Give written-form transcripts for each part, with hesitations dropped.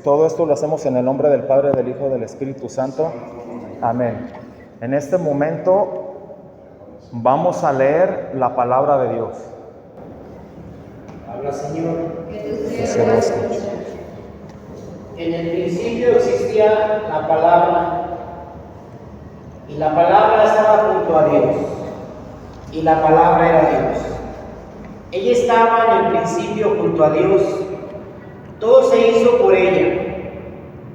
Todo esto lo hacemos en el nombre del Padre, del Hijo, del Espíritu Santo. Amén. En este momento vamos a leer la palabra de Dios. Habla, Señor. Que se lo escuche. En el principio existía la palabra, y la palabra estaba junto a Dios, y la palabra era Dios. Ella estaba en el principio junto a Dios. Todo se hizo por ella,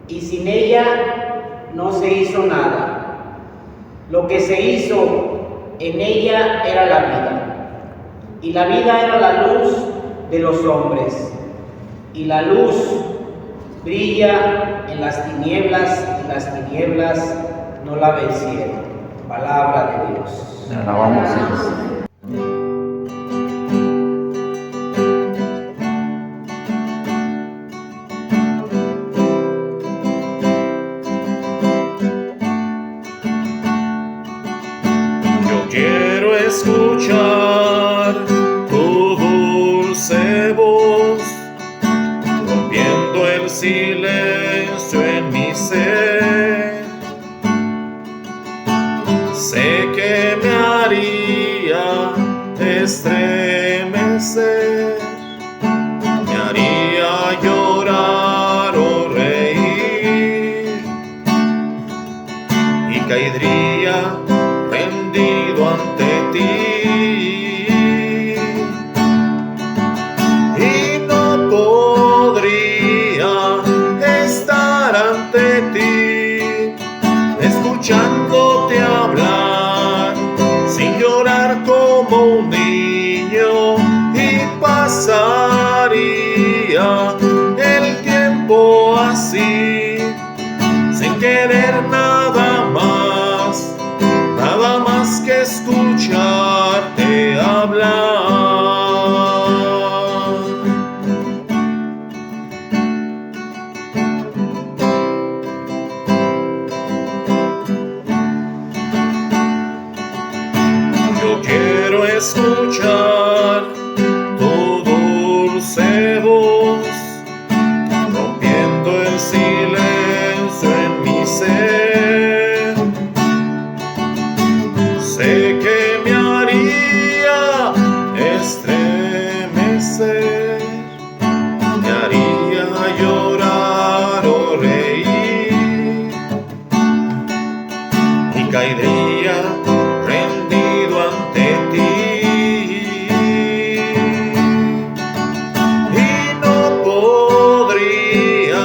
y sin ella no se hizo nada. Lo que se hizo en ella era la vida, y la vida era la luz de los hombres, y la luz brilla en las tinieblas, y las tinieblas no la vencieron. Palabra de Dios. Alabamos a Dios. Quiero escuchar tu dulce voz, rompiendo el silencio en mi ser. Sé que me haría estremecer, me haría llorar o reír, y caería rendido ante ti, y no podría estar ante ti, escuchándote hablar, sin llorar como un niño, y pasaría el tiempo así, sin querer nada más que escucharte hablar. Yo quiero escuchar tu dulce voz, rompiendo el silencio en mi ser. Sé que me haría estremecer, me haría llorar o reír, y caería rendido ante ti, y no podría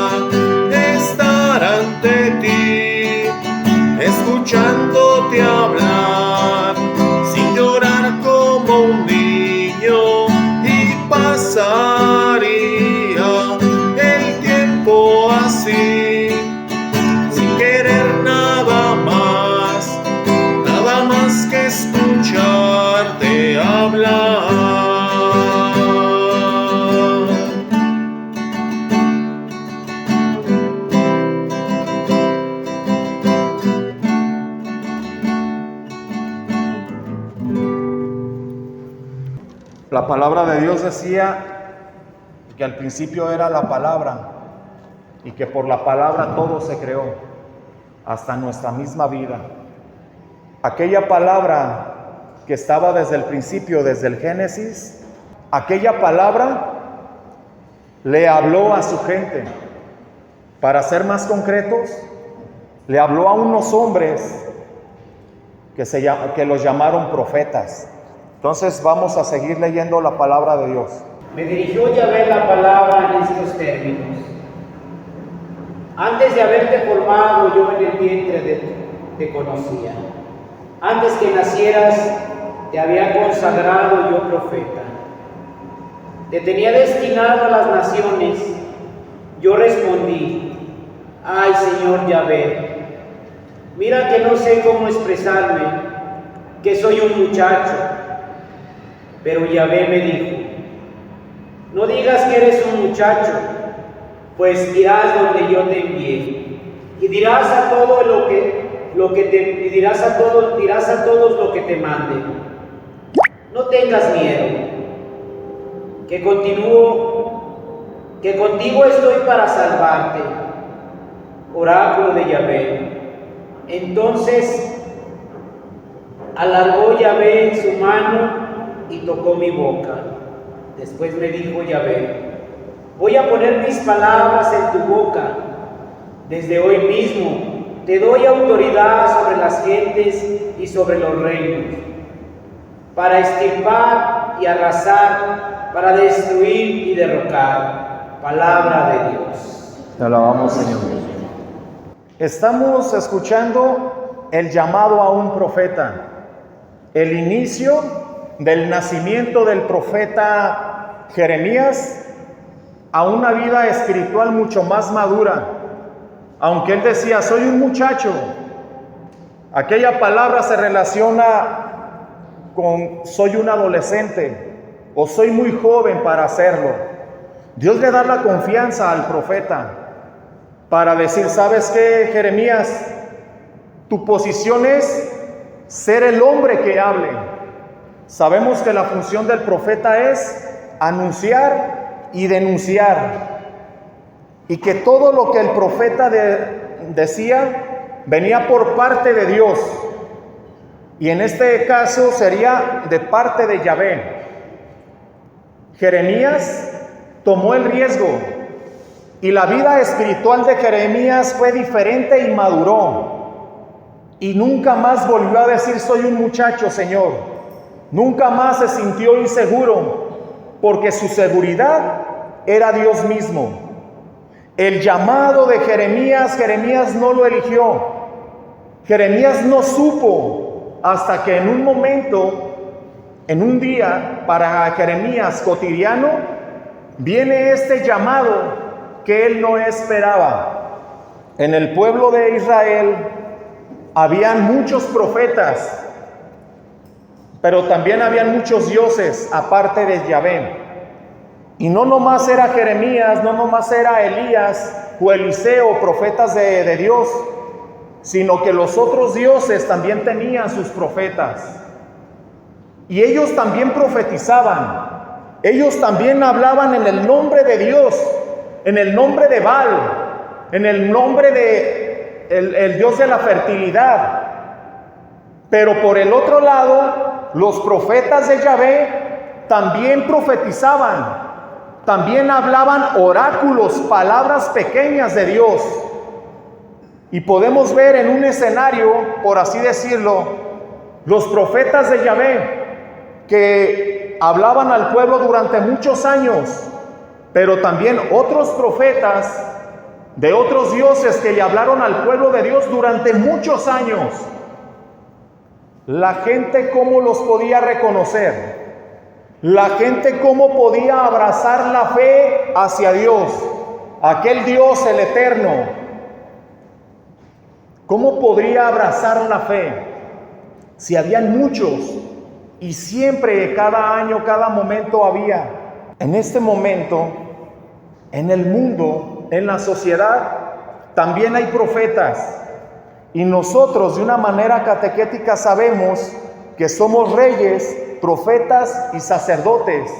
estar ante ti, escuchándote hablar, sin llorar como un niño, y pasaría el tiempo así, sin querer nada más que escucharte hablar. La palabra de Dios decía que al principio era la palabra y que por la palabra todo se creó, hasta nuestra misma vida. Aquella palabra que estaba desde el principio, desde el Génesis, aquella palabra le habló a su gente. Para ser más concretos, le habló a unos hombres que los llamaron profetas. Entonces vamos a seguir leyendo la palabra de Dios. Me dirigió Yahvé la palabra en estos términos: antes de haberte formado yo en el vientre te conocía. Antes que nacieras te había consagrado yo profeta. Te tenía destinado a las naciones. Yo respondí: ay, Señor Yahvé, mira que no sé cómo expresarme, que soy un muchacho. Pero Yahvé me dijo: no digas que eres un muchacho, pues irás donde yo te envié, y dirás a todos lo que te mande. No tengas miedo, que continúo que contigo estoy para salvarte. Oráculo de Yahvé. Entonces alargó Yahvé su mano y tocó mi boca. Después me dijo Yahvé: voy a poner mis palabras en tu boca. Desde hoy mismo te doy autoridad sobre las gentes y sobre los reinos, para extirpar y arrasar, para destruir y derrocar. Palabra de Dios. Te alabamos, Señor. Estamos escuchando el llamado a un profeta, el inicio del nacimiento del profeta Jeremías a una vida espiritual mucho más madura. Aunque él decía, soy un muchacho, aquella palabra se relaciona con soy un adolescente o soy muy joven para hacerlo. Dios le da la confianza al profeta para decir, ¿sabes qué, Jeremías? Tu posición es ser el hombre que hable. Sabemos que la función del profeta es anunciar y denunciar, y que todo lo que el profeta decía venía por parte de Dios, y en este caso sería de parte de Yahvé. Jeremías tomó el riesgo, y la vida espiritual de Jeremías fue diferente y maduró, y nunca más volvió a decir soy un muchacho, Señor. Nunca más se sintió inseguro, porque su seguridad era Dios mismo. El llamado de Jeremías no lo eligió. Jeremías no supo hasta que en un momento, en un día para Jeremías cotidiano, viene este llamado que él no esperaba. En el pueblo de Israel habían muchos profetas, pero también habían muchos dioses aparte de Yahvé. Y no nomás era Jeremías, no nomás era Elías o Eliseo, profetas de Dios, sino que los otros dioses también tenían sus profetas. Y ellos también profetizaban, ellos también hablaban en el nombre de Dios, en el nombre de Baal, en el nombre de el Dios de la fertilidad. Pero por el otro lado, los profetas de Yahvé también profetizaban, también hablaban oráculos, palabras pequeñas de Dios. Y podemos ver en un escenario, por así decirlo, los profetas de Yahvé que hablaban al pueblo durante muchos años, pero también otros profetas de otros dioses que le hablaron al pueblo de Dios durante muchos años. La gente cómo los podía reconocer, la gente cómo podía abrazar la fe hacia Dios, aquel Dios el eterno. ¿Cómo podría abrazar la fe si habían muchos y siempre, cada año, cada momento había? En este momento, en el mundo, en la sociedad, también hay profetas. Y nosotros de una manera catequética sabemos que somos reyes, profetas y sacerdotes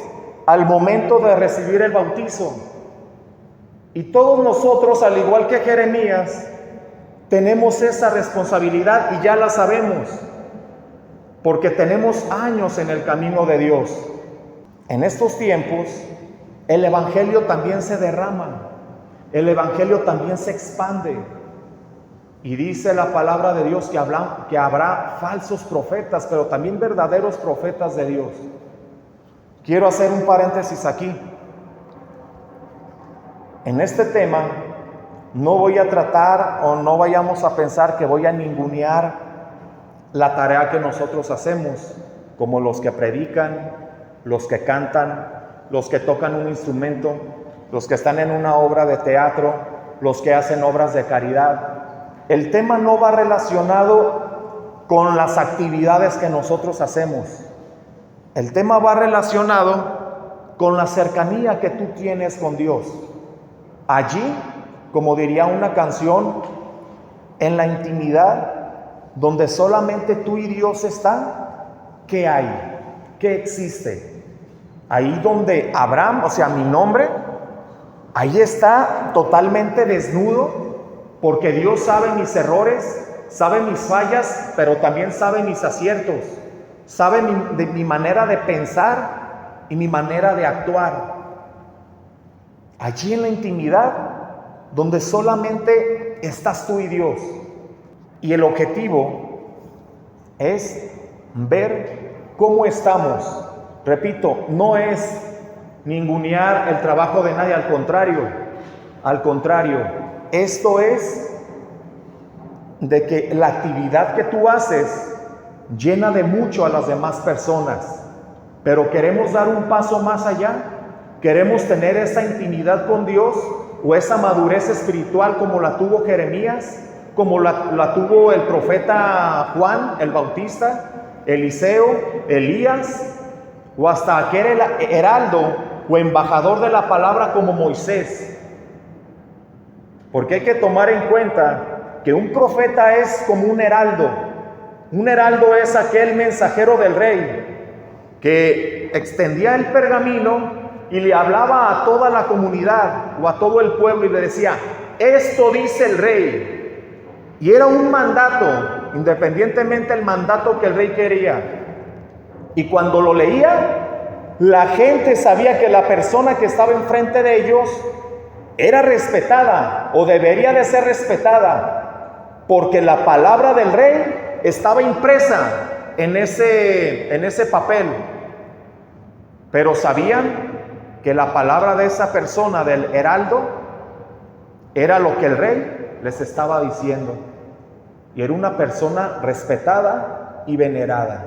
al momento de recibir el bautizo. Y todos nosotros, al igual que Jeremías, tenemos esa responsabilidad y ya la sabemos, porque tenemos años en el camino de Dios. En estos tiempos, el Evangelio también se derrama, el Evangelio también se expande. Y dice la palabra de Dios que habrá falsos profetas, pero también verdaderos profetas de Dios. Quiero hacer un paréntesis aquí. En este tema no voy a tratar, o no vayamos a pensar que voy a ningunear la tarea que nosotros hacemos, como los que predican, los que cantan, los que tocan un instrumento, los que están en una obra de teatro, los que hacen obras de caridad. El tema no va relacionado con las actividades que nosotros hacemos. El tema va relacionado con la cercanía que tú tienes con Dios. Allí, como diría una canción, en la intimidad, donde solamente tú y Dios están, ¿qué hay? ¿Qué existe? Ahí donde Abraham, o sea, mi nombre, Ahí está totalmente desnudo, porque Dios sabe mis errores, sabe mis fallas, pero también sabe mis aciertos, sabe mi manera de pensar y mi manera de actuar. Allí en la intimidad, donde solamente estás tú y Dios. Y el objetivo es ver cómo estamos. Repito, no es ningunear el trabajo de nadie, al contrario, esto es de que la actividad que tú haces llena de mucho a las demás personas, pero queremos dar un paso más allá, queremos tener esa intimidad con Dios o esa madurez espiritual como la tuvo Jeremías, como la tuvo el profeta Juan el Bautista, Eliseo, Elías, o hasta aquel heraldo o embajador de la palabra como Moisés. Porque hay que tomar en cuenta que un profeta es como un heraldo. Un heraldo es aquel mensajero del rey que extendía el pergamino y le hablaba a toda la comunidad o a todo el pueblo y le decía: esto dice el rey. Y era un mandato, independientemente del mandato que el rey quería. Y cuando lo leía, la gente sabía que la persona que estaba enfrente de ellos era respetada o debería de ser respetada, porque la palabra del rey estaba impresa en ese papel. Pero sabían que la palabra de esa persona, del heraldo, era lo que el rey les estaba diciendo. Y era una persona respetada y venerada.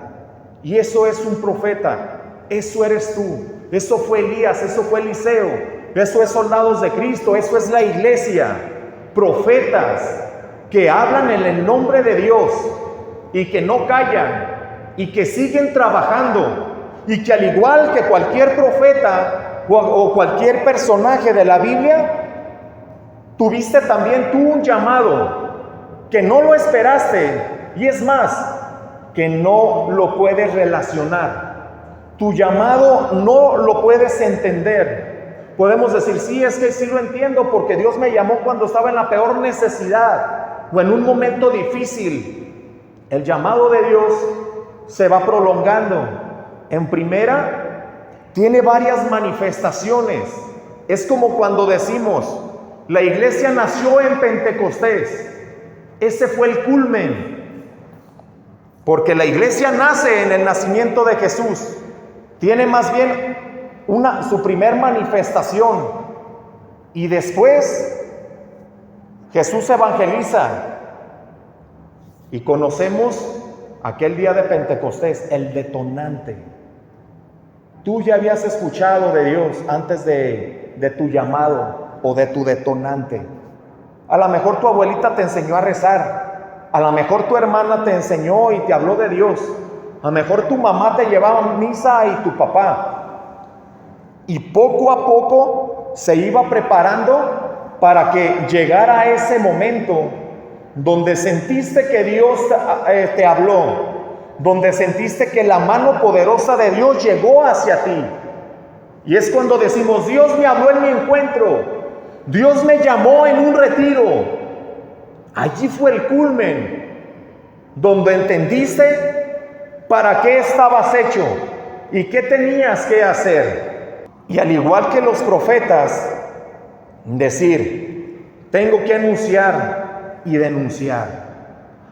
Y eso es un profeta. Eso eres tú, eso fue Elías, eso fue Eliseo, eso es soldados de Cristo, eso es la iglesia. Profetas que hablan en el nombre de Dios y que no callan y que siguen trabajando, y que al igual que cualquier profeta o cualquier personaje de la Biblia, tuviste también tú un llamado que no lo esperaste, y es más, que no lo puedes relacionar. Tu llamado no lo puedes entender. Podemos decir: sí, es que sí lo entiendo, porque Dios me llamó cuando estaba en la peor necesidad o en un momento difícil. El llamado de Dios se va prolongando. En primera, tiene varias manifestaciones. Es como cuando decimos: la iglesia nació en Pentecostés. Ese fue el culmen, porque la iglesia nace en el nacimiento de Jesús. Tiene más bien su primer manifestación, y después Jesús evangeliza y conocemos aquel día de Pentecostés, el detonante. Tú ya habías escuchado de Dios antes de tu llamado o de tu detonante. A lo mejor tu abuelita te enseñó a rezar, a lo mejor tu hermana te enseñó y te habló de Dios, a lo mejor tu mamá te llevaba a misa y tu papá. Y poco a poco se iba preparando para que llegara ese momento donde sentiste que Dios te habló, donde sentiste que la mano poderosa de Dios llegó hacia ti. Y es cuando decimos: Dios me habló en mi encuentro, Dios me llamó en un retiro. Allí fue el culmen, donde entendiste para qué estabas hecho y qué tenías que hacer. Y al igual que los profetas, decir: tengo que anunciar y denunciar.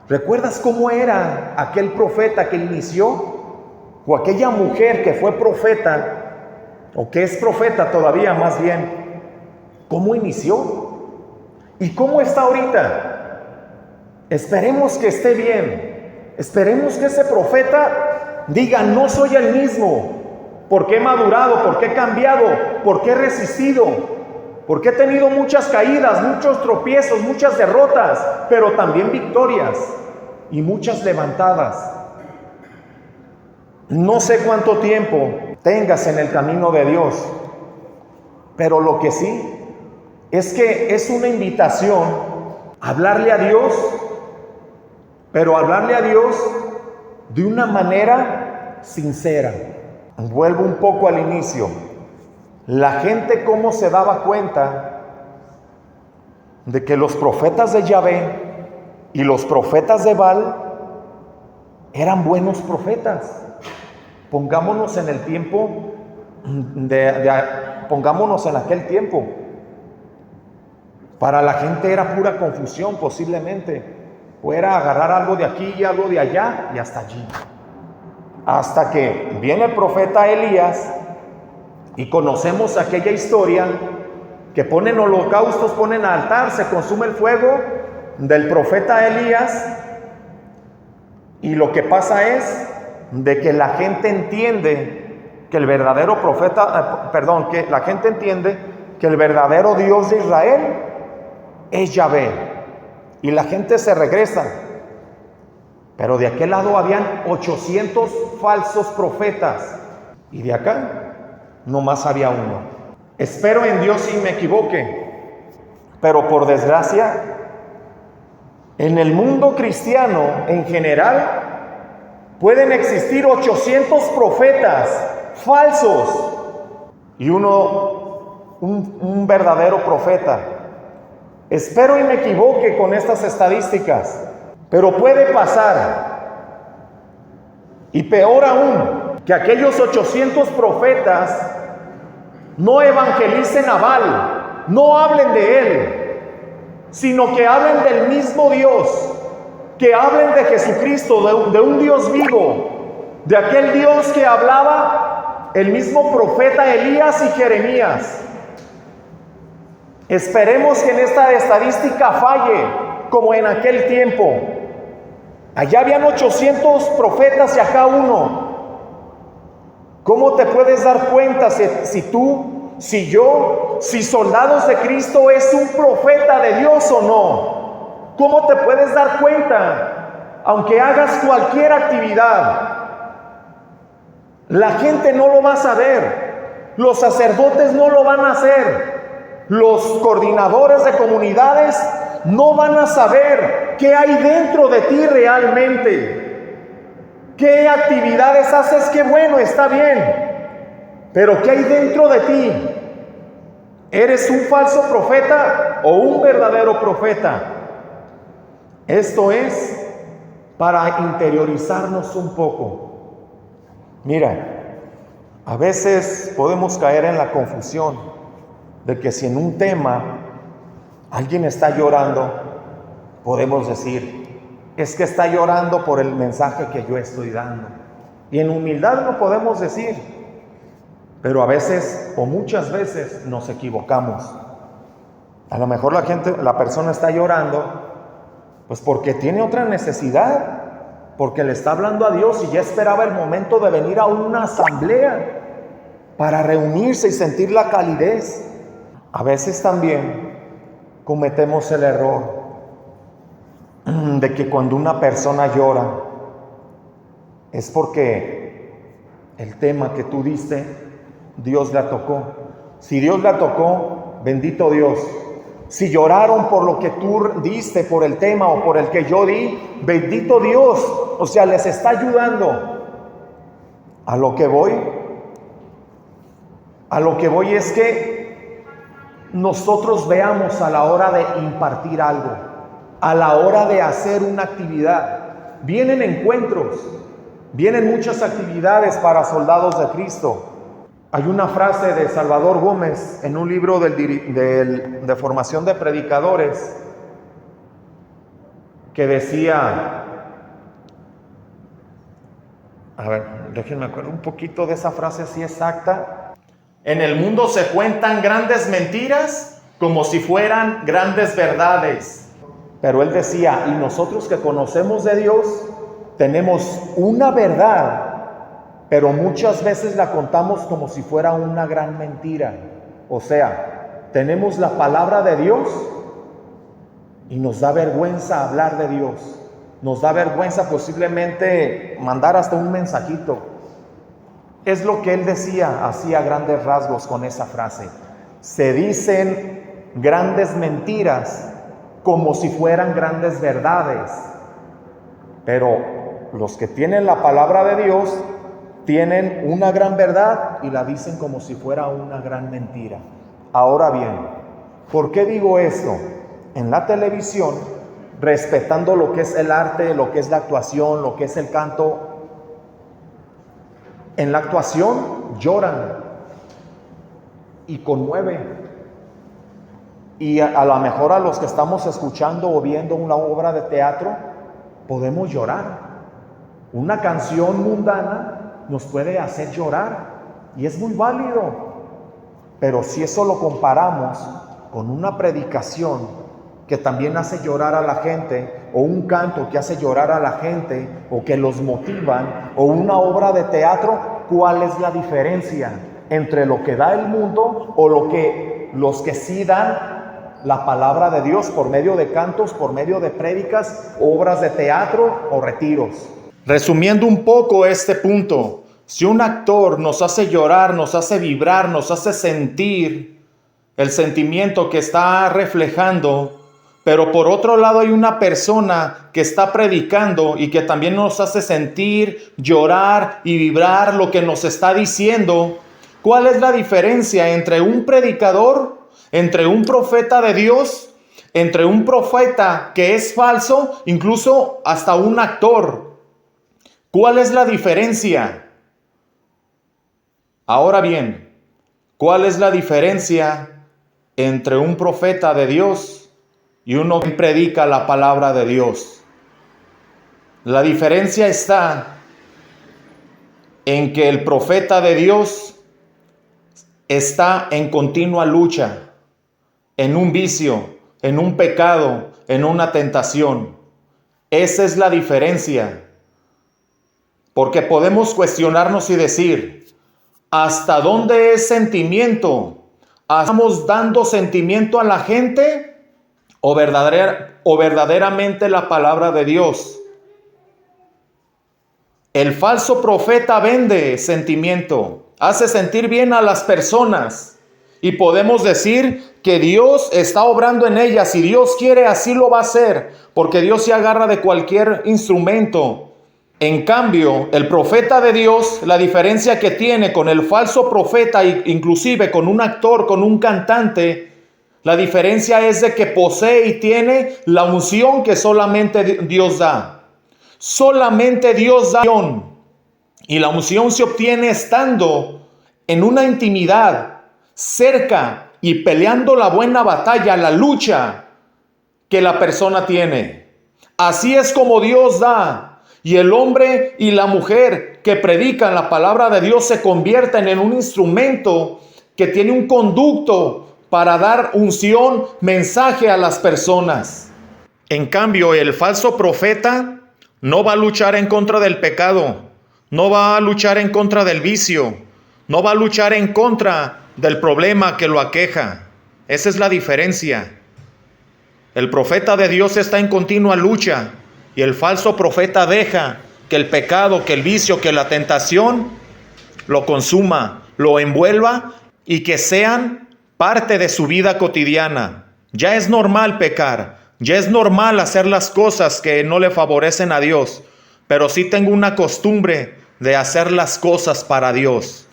¿Recuerdas cómo era aquel profeta que inició? O aquella mujer que fue profeta, o que es profeta todavía más bien. ¿Cómo inició? ¿Y cómo está ahorita? Esperemos que esté bien. Esperemos que ese profeta diga: no soy el mismo, porque he madurado, porque he cambiado, porque he resistido, porque he tenido muchas caídas, muchos tropiezos, muchas derrotas, pero también victorias y muchas levantadas. No sé cuánto tiempo tengas en el camino de Dios, pero lo que sí es que es una invitación a hablarle a Dios, pero hablarle a Dios de una manera sincera. Vuelvo un poco al inicio. la gente cómo se daba cuenta de que los profetas de Yahvé y los profetas de Baal eran buenos profetas. Pongámonos en el tiempo pongámonos en aquel tiempo. Para la gente era pura confusión posiblemente. O era agarrar algo de aquí y algo de allá y hasta allí. Hasta que viene el profeta Elías y conocemos aquella historia que ponen holocaustos, ponen altar, se consume el fuego del profeta Elías, y lo que pasa es de que la gente entiende que el verdadero profeta, que la gente entiende que el verdadero Dios de Israel es Yahvé. Y la gente se regresa. Pero de aquel lado habían 800 falsos profetas. Y de acá nomás había uno. Espero en Dios y me equivoque. Pero por desgracia, en el mundo cristiano en general, pueden existir 800 profetas falsos y un verdadero profeta. Espero y me equivoque con estas estadísticas, pero puede pasar. Y peor aún, que aquellos 800 profetas no evangelicen a Baal, no hablen de él, sino que hablen del mismo Dios, que hablen de Jesucristo, de un Dios vivo, de aquel Dios que hablaba el mismo profeta Elías y Jeremías. Esperemos que en esta estadística falle, como en aquel tiempo. Allá habían 800 profetas y acá uno. ¿Cómo te puedes dar cuenta si soldados de Cristo es un profeta de Dios o no? ¿Cómo te puedes dar cuenta? Aunque hagas cualquier actividad, la gente no lo va a saber. Los sacerdotes no lo van a hacer. Los coordinadores de comunidades no van a saber qué hay dentro de ti realmente. ¿Qué actividades haces? Qué bueno, está bien. Pero ¿qué hay dentro de ti? ¿Eres un falso profeta o un verdadero profeta? Esto es para interiorizarnos un poco. Mira, a veces podemos caer en la confusión de que si en un tema alguien está llorando, podemos decir, es que está llorando por el mensaje que yo estoy dando. Y en humildad lo podemos decir, pero a veces o muchas veces nos equivocamos. A lo mejor la persona está llorando, pues porque tiene otra necesidad, porque le está hablando a Dios y ya esperaba el momento de venir a una asamblea para reunirse y sentir la calidez. A veces también cometemos el error de que cuando una persona llora es porque el tema que tú diste, Dios la tocó. Si Dios la tocó, bendito Dios. Si lloraron por lo que tú diste, por el tema o por el que yo di, bendito Dios. O sea, les está ayudando. A lo que voy es que nosotros veamos a la hora de impartir algo, a la hora de hacer una actividad. Vienen encuentros, vienen muchas actividades para soldados de Cristo. Hay una frase de Salvador Gómez en un libro de formación de predicadores que decía, a ver, déjenme acuerdo un poquito de esa frase así exacta. En el mundo se cuentan grandes mentiras como si fueran grandes verdades. Pero él decía, y nosotros que conocemos de Dios, tenemos una verdad, pero muchas veces la contamos como si fuera una gran mentira. O sea, tenemos la palabra de Dios y nos da vergüenza hablar de Dios. Nos da vergüenza posiblemente mandar hasta un mensajito. Es lo que él decía, hacía grandes rasgos con esa frase. Se dicen grandes mentiras como si fueran grandes verdades. Pero los que tienen la palabra de Dios tienen una gran verdad y la dicen como si fuera una gran mentira. Ahora bien, ¿por qué digo esto? En la televisión, respetando lo que es el arte, lo que es la actuación, lo que es el canto, en la actuación lloran y conmueve. Y a lo mejor a los que estamos escuchando o viendo una obra de teatro, podemos llorar. Una canción mundana nos puede hacer llorar y es muy válido. Pero si eso lo comparamos con una predicación que también hace llorar a la gente, o un canto que hace llorar a la gente, o que los motivan, o una obra de teatro, ¿cuál es la diferencia entre lo que da el mundo o los que sí dan la palabra de Dios por medio de cantos, por medio de prédicas, obras de teatro o retiros? Resumiendo un poco este punto, si un actor nos hace llorar, nos hace vibrar, nos hace sentir el sentimiento que está reflejando, pero por otro lado hay una persona que está predicando y que también nos hace sentir, llorar y vibrar lo que nos está diciendo, ¿cuál es la diferencia entre un predicador, entre un profeta de Dios, entre un profeta que es falso, incluso hasta un actor? ¿Cuál es la diferencia? Ahora bien, ¿cuál es la diferencia entre un profeta de Dios y uno que predica la palabra de Dios? La diferencia está en que el profeta de Dios está en continua lucha, en un vicio, en un pecado, en una tentación. Esa es la diferencia. Porque podemos cuestionarnos y decir, ¿hasta dónde es sentimiento? ¿Estamos dando sentimiento a la gente o verdaderamente la palabra de Dios? El falso profeta vende sentimiento, hace sentir bien a las personas y podemos decir que Dios está obrando en ellas. Si Dios quiere, así lo va a hacer, porque Dios se agarra de cualquier instrumento. En cambio, el profeta de Dios, la diferencia que tiene con el falso profeta, inclusive con un actor, con un cantante, la diferencia es de que posee y tiene la unción que solamente Dios da. Solamente Dios da unción. Y la unción se obtiene estando en una intimidad, cerca y peleando la buena batalla, la lucha que la persona tiene. Así es como Dios da. Y el hombre y la mujer que predican la palabra de Dios se convierten en un instrumento que tiene un conducto para dar unción, mensaje a las personas. En cambio, el falso profeta no va a luchar en contra del pecado, no va a luchar en contra del vicio, no va a luchar en contra del problema que lo aqueja. Esa es la diferencia. El profeta de Dios está en continua lucha. Y el falso profeta deja que el pecado, que el vicio, que la tentación lo consuma, lo envuelva y que sean parte de su vida cotidiana. Ya es normal pecar, ya es normal hacer las cosas que no le favorecen a Dios, pero sí tengo una costumbre de hacer las cosas para Dios.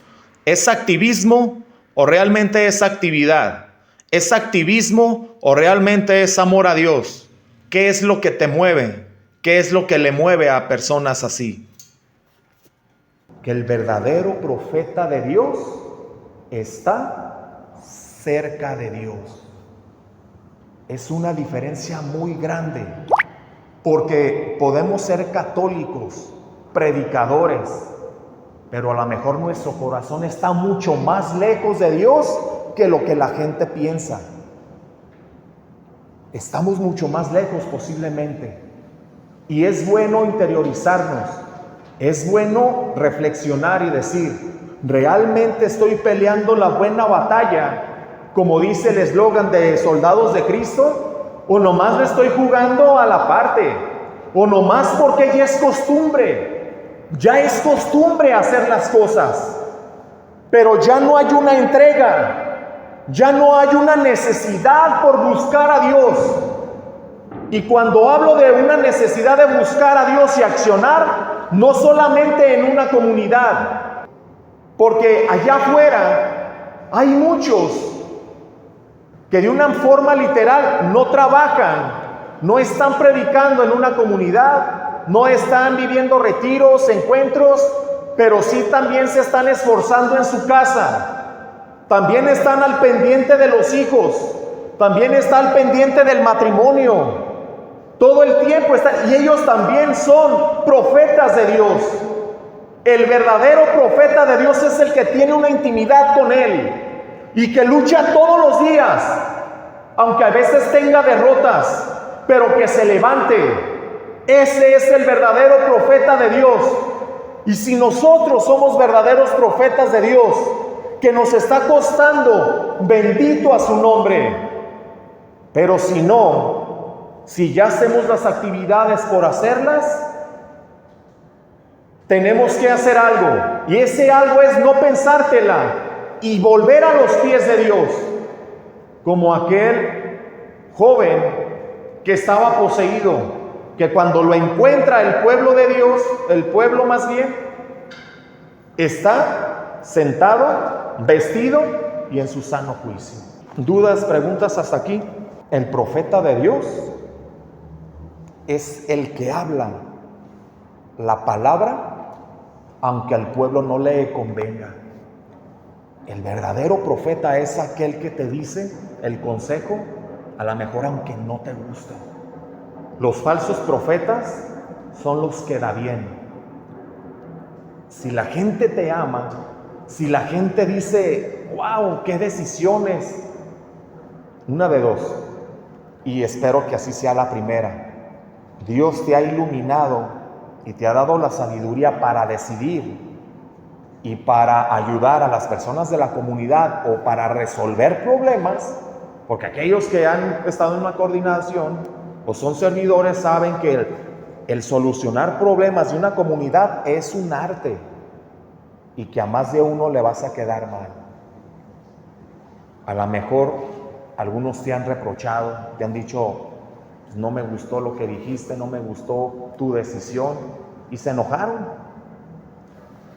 ¿Es activismo o realmente es actividad? ¿Es activismo o realmente es amor a Dios? ¿Qué es lo que te mueve? ¿Qué es lo que le mueve a personas así? Que el verdadero profeta de Dios está cerca de Dios. Es una diferencia muy grande, porque podemos ser católicos, predicadores, pero a lo mejor nuestro corazón está mucho más lejos de Dios que lo que la gente piensa. Estamos mucho más lejos posiblemente. Y es bueno interiorizarnos, es bueno reflexionar y decir, ¿realmente estoy peleando la buena batalla, como dice el eslogan de Soldados de Cristo? ¿O nomás le estoy jugando a la parte? ¿O nomás porque ya es costumbre? Ya es costumbre hacer las cosas, pero ya no hay una entrega, ya no hay una necesidad por buscar a Dios. Y cuando hablo de una necesidad de buscar a Dios y accionar, no solamente en una comunidad, Porque allá afuera hay muchos que de una forma literal no trabajan, no están predicando en una comunidad, no están viviendo retiros, encuentros, pero sí también se están esforzando en su casa. También están al pendiente de los hijos, también está al pendiente del matrimonio. Todo el tiempo están, y ellos también son profetas de Dios. El verdadero profeta de Dios es el que tiene una intimidad con Él y que lucha todos los días, aunque a veces tenga derrotas, pero que se levante. Ese es el verdadero profeta de Dios. Y si nosotros somos verdaderos profetas de Dios, que nos está costando, bendito a su nombre. Pero si no, si ya hacemos las actividades por hacerlas, tenemos que hacer algo. Y ese algo es no pensártela y volver a los pies de Dios, como aquel joven que estaba poseído, que cuando lo encuentra el pueblo de Dios, el pueblo más bien, está sentado, vestido y en su sano juicio. ¿Dudas, preguntas hasta aquí? El profeta de Dios es el que habla la palabra aunque al pueblo no le convenga. El verdadero profeta es aquel que te dice el consejo, a lo mejor aunque no te guste. Los falsos profetas son los que da bien. Si la gente te ama, si la gente dice, wow, qué decisiones, una de dos, y espero que así sea la primera. Dios te ha iluminado y te ha dado la sabiduría para decidir y para ayudar a las personas de la comunidad o para resolver problemas, porque aquellos que han estado en una coordinación o son servidores saben que el solucionar problemas de una comunidad es un arte y que a más de uno le vas a quedar mal. A lo mejor algunos te han reprochado, te han dicho, no me gustó lo que dijiste, no me gustó tu decisión, y se enojaron.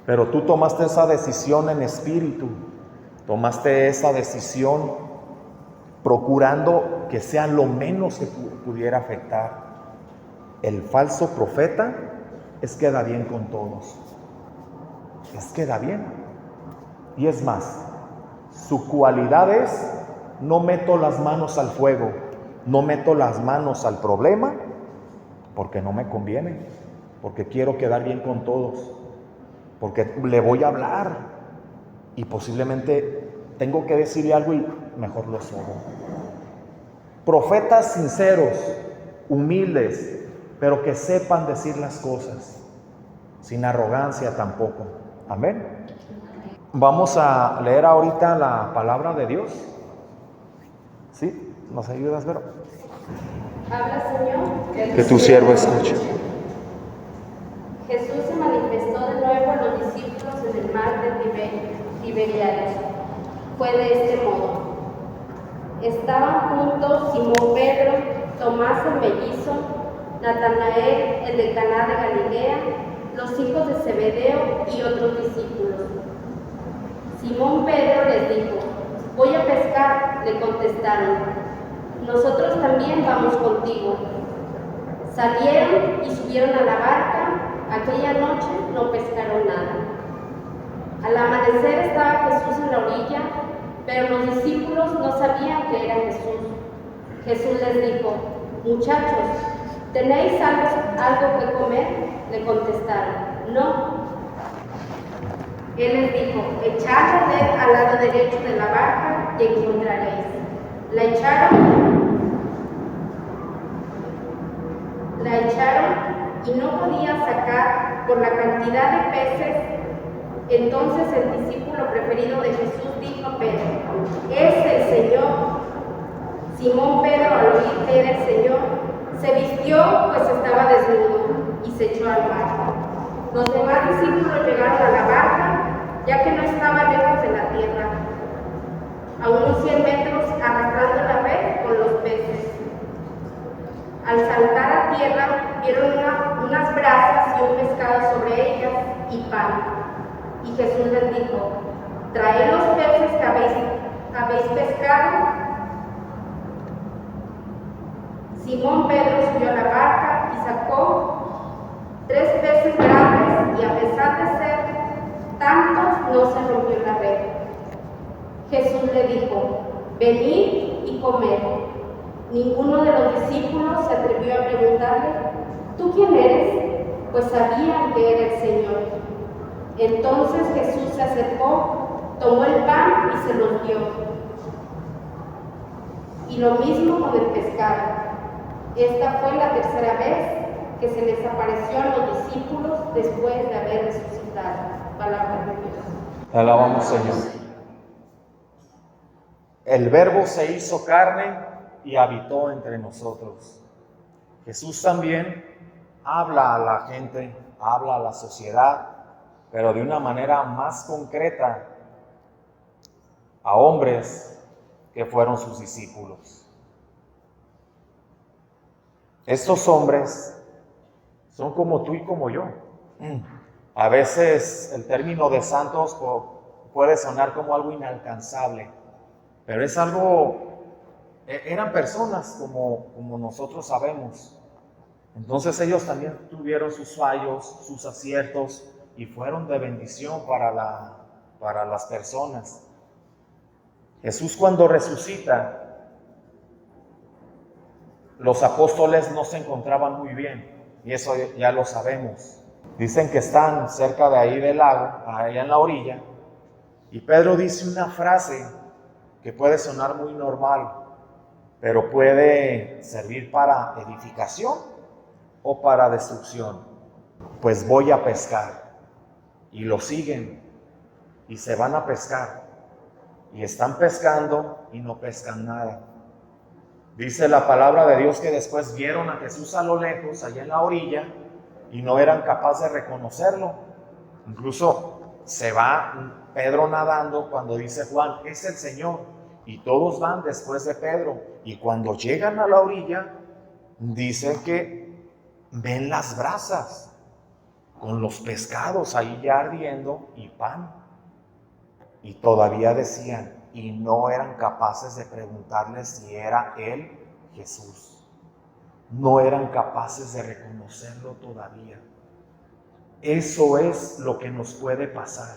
Pero tú tomaste esa decisión en espíritu, tomaste esa decisión procurando que sea lo menos que pudiera afectar. El falso profeta es que da bien con todos, es que da bien. Y es más, su cualidad es, no meto las manos al fuego, no meto las manos al problema, porque no me conviene, porque quiero quedar bien con todos, porque le voy a hablar y posiblemente tengo que decirle algo y mejor lo sobo. Profetas sinceros, humildes, pero que sepan decir las cosas, sin arrogancia tampoco. Amén. Vamos a leer ahorita la palabra de Dios. ¿Sí? ¿Nos ayudas, Vero? Habla, Señor, Que tu siervo escuche. Jesús se manifestó de nuevo a los discípulos en el mar de Tiberiades. Fue de este modo. Estaban juntos Simón Pedro, Tomás el mellizo, Natanael el de Caná de Galilea, los hijos de Zebedeo y otros discípulos. Simón Pedro les dijo, voy a pescar, le contestaron. Nosotros también vamos contigo. Salieron y subieron a la barca. Aquella noche no pescaron nada. Al amanecer estaba Jesús en la orilla, pero los discípulos no sabían que era Jesús. Jesús les dijo, muchachos, ¿tenéis algo que comer? Le contestaron, no. Él les dijo, echad la red al lado derecho de la barca y encontraréis. La echaron y no podían sacar por la cantidad de peces. Entonces el discípulo preferido de Jesús dijo a Pedro, es el Señor. Simón Pedro, al oír que era el Señor, se vistió, pues estaba desnudo, y se echó al mar. Los demás discípulos llegaron a la barca, ya que no estaba lejos de la tierra, a unos 100 metros, arrastrando la red con los peces. Al saltar a tierra, vieron unas brasas y un pescado sobre ellas y pan. Y Jesús les dijo: traed los peces que habéis pescado. Simón Pedro subió a la barca y sacó 3 peces grandes, y a pesar de ser tantos, no se rompió la red. Jesús le dijo: venid y comed. Ninguno de los discípulos se atrevió a preguntarle: ¿tú quién eres? Pues sabían que era el Señor. Entonces Jesús se acercó, tomó el pan y se los dio. Y lo mismo con el pescado. Esta fue la tercera vez que se les apareció a los discípulos después de haber resucitado. Palabra de Dios. Te alabamos, Señor. El Verbo se hizo carne y habitó entre nosotros. Jesús también habla a la gente, habla a la sociedad, pero de una manera más concreta a hombres que fueron sus discípulos. Estos hombres son como tú y como yo. A veces el término de santos puede sonar como algo inalcanzable, pero es algo, eran personas como nosotros sabemos. Entonces ellos también tuvieron sus fallos, sus aciertos, y fueron de bendición para las personas. Jesús, cuando resucita, los apóstoles no se encontraban muy bien, y eso ya lo sabemos. Dicen que están cerca de ahí del lago, allá en la orilla, y Pedro dice una frase que puede sonar muy normal, pero puede servir para edificación o para destrucción. Pues voy a pescar. Y lo siguen y se van a pescar, y están pescando y no pescan nada. Dice la palabra de Dios que después vieron a Jesús a lo lejos, allá en la orilla, y no eran capaces de reconocerlo. Incluso se va Pedro nadando cuando dice Juan: es el Señor, y todos van después de Pedro, y cuando llegan a la orilla, dice que ven las brasas con los pescados ahí ya ardiendo y pan. Y todavía decían, y no eran capaces de preguntarle si era él, Jesús. No eran capaces de reconocerlo todavía. Eso es lo que nos puede pasar.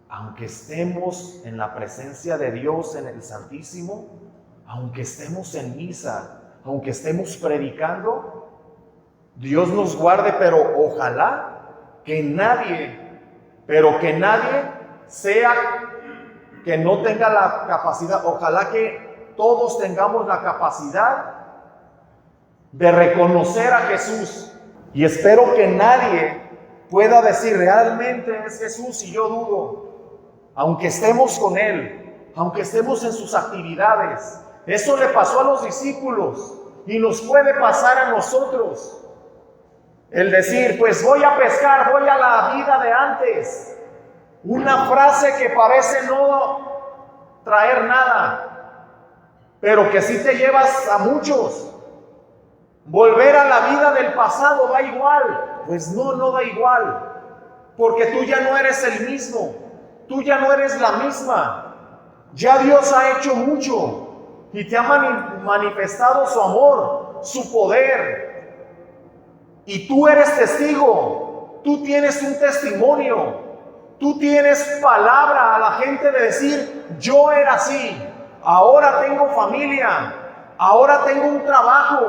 Aunque estemos en la presencia de Dios, en el Santísimo, aunque estemos en misa, aunque estemos predicando, Dios nos guarde, pero ojalá que nadie, sea que no tenga la capacidad, ojalá que todos tengamos la capacidad de reconocer a Jesús. Y espero que nadie pueda decir realmente es Jesús y yo dudo, aunque estemos con Él, aunque estemos en sus actividades. Eso le pasó a los discípulos y nos puede pasar a nosotros. El decir, pues voy a pescar, voy a la vida de antes. Una frase que parece no traer nada, pero que sí te llevas a muchos. Volver a la vida del pasado da igual. Pues no da igual, porque tú ya no eres el mismo, tú ya no eres la misma. Ya Dios ha hecho mucho y te ha manifestado su amor, su poder. Y tú eres testigo, tú tienes un testimonio, tú tienes palabra a la gente de decir, yo era así, ahora tengo familia, ahora tengo un trabajo,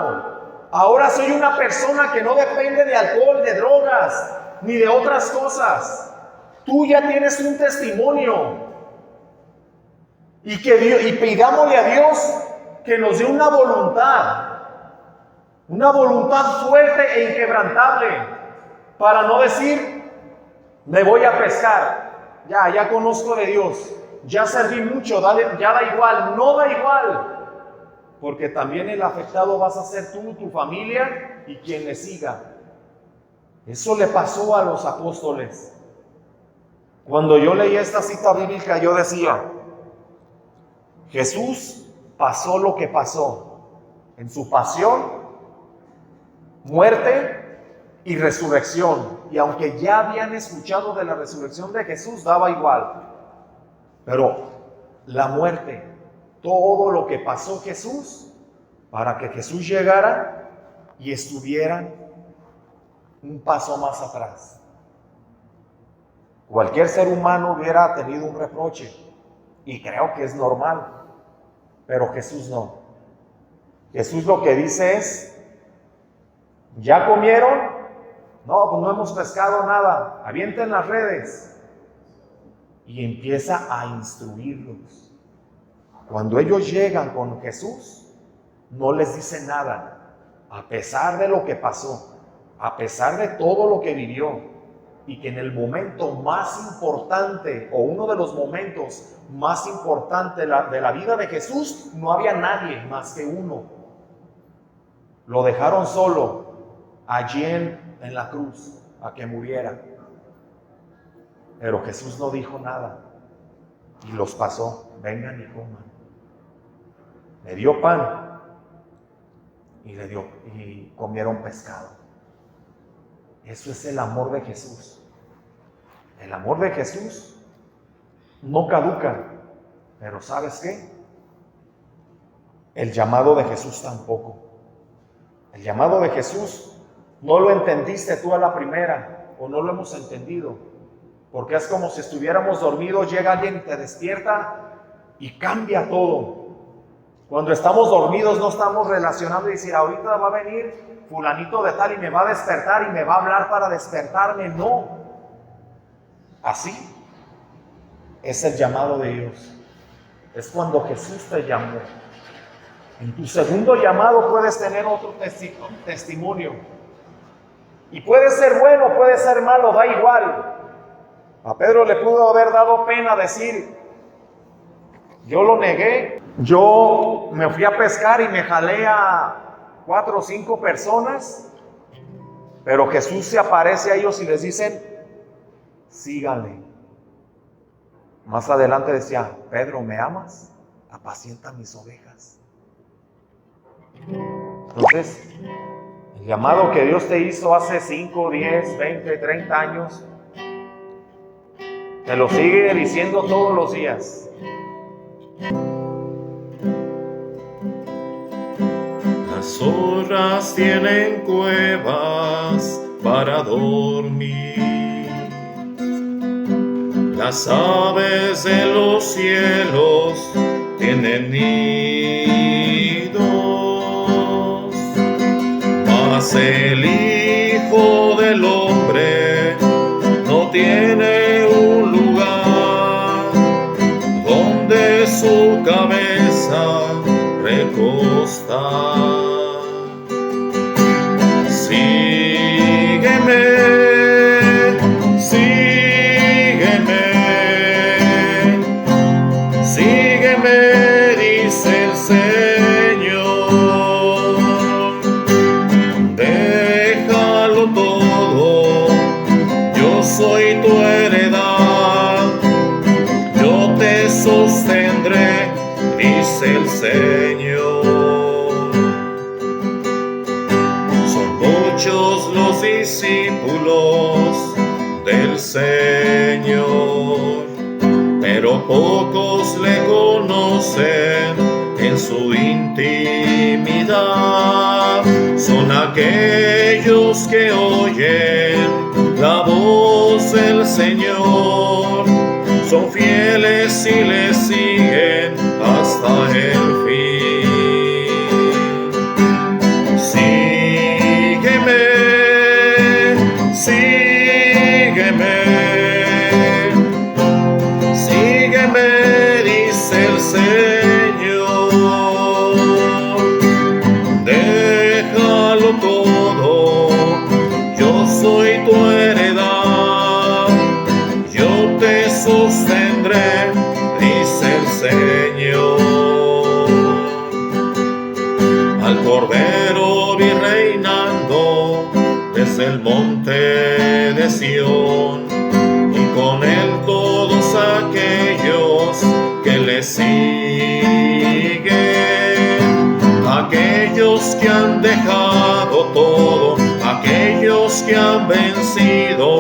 ahora soy una persona que no depende de alcohol, de drogas, ni de otras cosas. Tú ya tienes un testimonio. Y pidámosle a Dios que nos dé una voluntad fuerte e inquebrantable, para no decir, me voy a pescar, ya conozco de Dios, ya serví mucho, ya da igual. No da igual, porque también el afectado vas a ser tú, tu familia y quien le siga. Eso le pasó a los apóstoles. Cuando yo leí esta cita bíblica, yo decía, Jesús pasó lo que pasó en su pasión, muerte y resurrección. Y aunque ya habían escuchado de la resurrección de Jesús, daba igual. Pero la muerte, todo lo que pasó Jesús, para que Jesús llegara y estuviera un paso más atrás. Cualquier ser humano hubiera tenido un reproche, y creo que es normal, pero Jesús no. Jesús lo que dice es: ¿ya comieron? No, pues no hemos pescado nada, avienten las redes. Y empieza a instruirlos. Cuando ellos llegan con Jesús, no les dice nada, a pesar de lo que pasó, a pesar de todo lo que vivió, y que en el momento más importante, o uno de los momentos más importantes de la vida de Jesús, no había nadie más que uno. Lo dejaron solo allí en la cruz a que muriera. Pero Jesús no dijo nada y los pasó: vengan y coman. Le dio pan y comieron pescado. Eso es el amor de Jesús. El amor de Jesús no caduca, pero ¿sabes qué? El llamado de Jesús tampoco. El llamado de Jesús no lo entendiste tú a la primera, o no lo hemos entendido, porque es como si estuviéramos dormidos, llega alguien y te despierta y cambia todo. Cuando estamos dormidos no estamos relacionando y decir: ahorita va a venir fulanito de tal y me va a despertar y me va a hablar para despertarme. No. Así es el llamado de Dios. Es cuando Jesús te llamó. En tu segundo llamado puedes tener otro testimonio. Y puede ser bueno, puede ser malo, da igual. A Pedro le pudo haber dado pena decir: yo lo negué, yo me fui a pescar y me jalé a 4 o 5 personas. Pero Jesús se aparece a ellos y les dice: síganle. Más adelante decía: Pedro, ¿me amas? Apacienta mis ovejas. Entonces, el llamado que Dios te hizo hace 5, 10, 20, 30 años, te lo sigue diciendo todos los días. Las zorras tienen cuevas para dormir, las aves de los cielos tienen nidos, mas el Hijo del Hombre no tiene un lugar donde su cabeza recostar. Sígueme, sígueme, sígueme, dice el Señor. Déjalo todo, yo soy tu heredad, yo te sostendré, dice el Señor. Muchos los discípulos del Señor, pero pocos le conocen en su intimidad. Son aquellos que oyen la voz del Señor, son fieles y le siguen hasta el fin. Sígueme, sígueme, dice el Señor. Déjalo todo, yo soy tu heredad, yo te sostendré, dice el Señor. Al Cordero vi reinando desde el monte de Sión, y con él todos aquellos que le siguen, aquellos que han dejado todo, aquellos los que han vencido,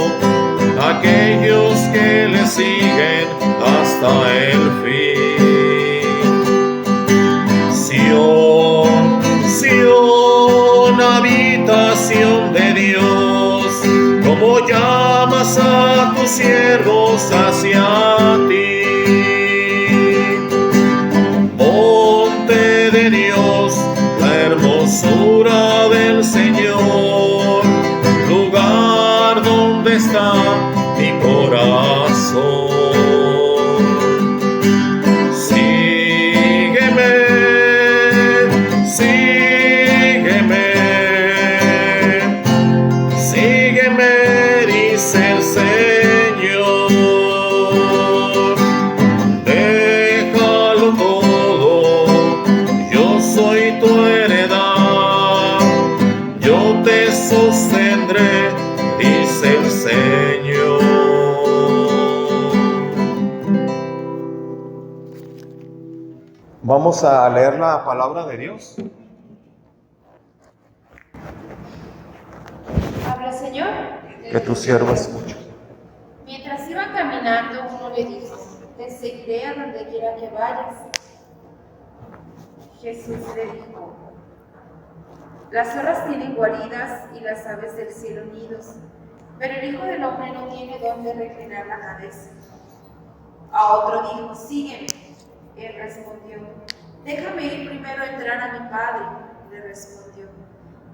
aquellos que le siguen hasta el fin. Sión, Sión, habitación de Dios, como llamas a tus siervos hacia ti. Monte de Dios, la hermosura del Señor, lugar donde está mi corazón. Sígueme, sígueme, sígueme, dice el Señor. Déjalo todo, yo soy tu heredad, yo te sostendré, dice el Señor. Vamos a leer la palabra de Dios. Habla el Señor. Que tu siervo escuche. Mientras iban caminando, uno le dijo: te seguiré a donde quiera que vayas. Jesús le dijo: las zorras tienen guaridas y las aves del cielo nidos, pero el Hijo del Hombre no tiene dónde reclinar la cabeza. A otro dijo: sígueme. Él respondió: déjame ir primero a entrar a mi Padre. Le respondió: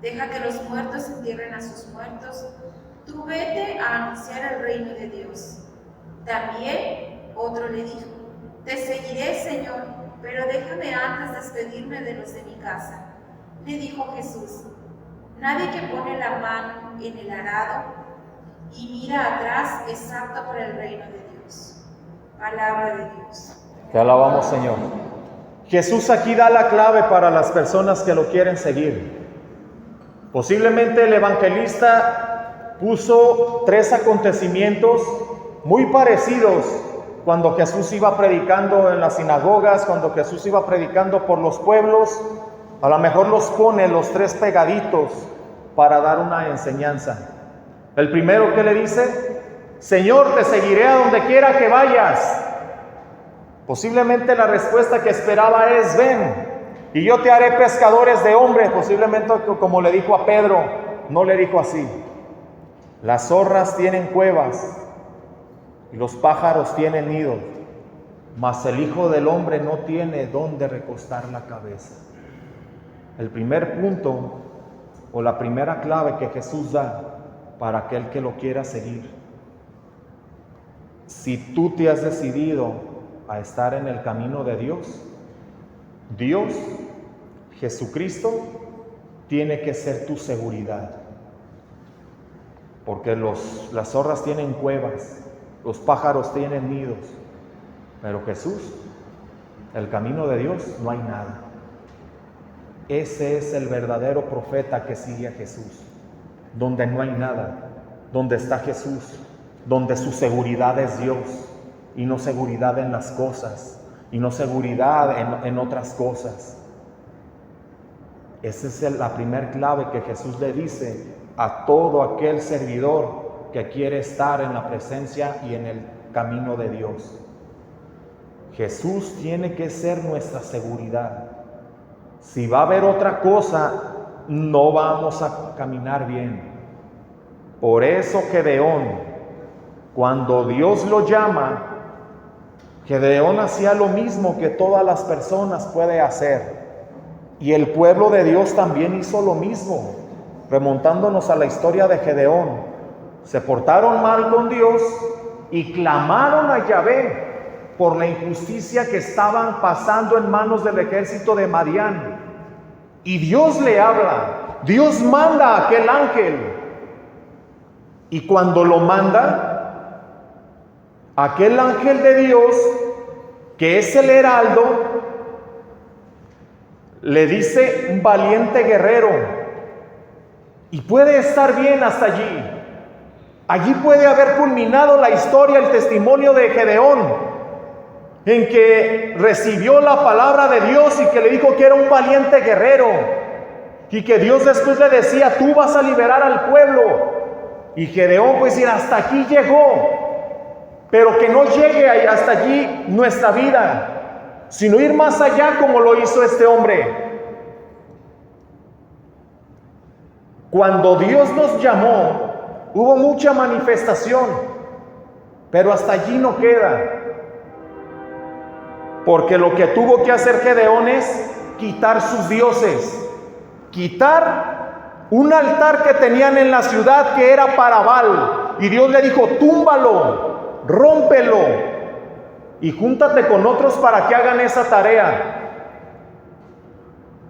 deja que los muertos entierren a sus muertos, tú vete a anunciar el reino de Dios. También otro le dijo: te seguiré, Señor, pero déjame antes despedirme de los de mi casa. Le dijo Jesús: nadie que pone la mano en el arado y mira atrás es apto para el reino de Dios. Palabra de Dios. Te alabamos, Señor. Jesús aquí da la clave para las personas que lo quieren seguir. Posiblemente el evangelista puso 3 acontecimientos muy parecidos cuando Jesús iba predicando en las sinagogas, cuando Jesús iba predicando por los pueblos. A lo mejor los pone los 3 pegaditos para dar una enseñanza. El primero que le dice: Señor, te seguiré a donde quiera que vayas. Posiblemente la respuesta que esperaba es: ven, y yo te haré pescadores de hombres. Posiblemente como le dijo a Pedro, no le dijo así. Las zorras tienen cuevas y los pájaros tienen nidos, mas el Hijo del Hombre no tiene dónde recostar la cabeza. El primer punto o la primera clave que Jesús da para aquel que lo quiera seguir: si tú te has decidido a estar en el camino de Dios, Dios, Jesucristo, tiene que ser tu seguridad. Porque las zorras tienen cuevas, los pájaros tienen nidos, pero Jesús, el camino de Dios, no hay nada. Ese es el verdadero profeta que sigue a Jesús, donde no hay nada, donde está Jesús, donde su seguridad es Dios, y no seguridad en las cosas, y no seguridad en otras cosas. Esa es la primer clave que Jesús le dice a todo aquel servidor que quiere estar en la presencia y en el camino de Dios. Jesús tiene que ser nuestra seguridad. Si va a haber otra cosa, no vamos a caminar bien. Por eso Gedeón, cuando Dios lo llama, Gedeón hacía lo mismo que todas las personas pueden hacer. Y el pueblo de Dios también hizo lo mismo. Remontándonos a la historia de Gedeón, se portaron mal con Dios y clamaron a Yahvé por la injusticia que estaban pasando en manos del ejército de Madián. Y Dios le habla, Dios manda a aquel ángel. Y cuando lo manda, aquel ángel de Dios, que es el heraldo, le dice un valiente guerrero. Y puede estar bien hasta allí. Allí puede haber culminado la historia, el testimonio de Gedeón, en que recibió la palabra de Dios y que le dijo que era un valiente guerrero. Y que Dios después le decía: tú vas a liberar al pueblo. Y Gedeón puede decir, hasta aquí llegó, pero que no llegue hasta allí nuestra vida, sino ir más allá como lo hizo este hombre. Cuando Dios nos llamó, hubo mucha manifestación, pero hasta allí no queda. Porque lo que tuvo que hacer Gedeón es quitar sus dioses, quitar un altar que tenían en la ciudad que era para Baal. Y Dios le dijo, túmbalo, rómpelo y júntate con otros para que hagan esa tarea.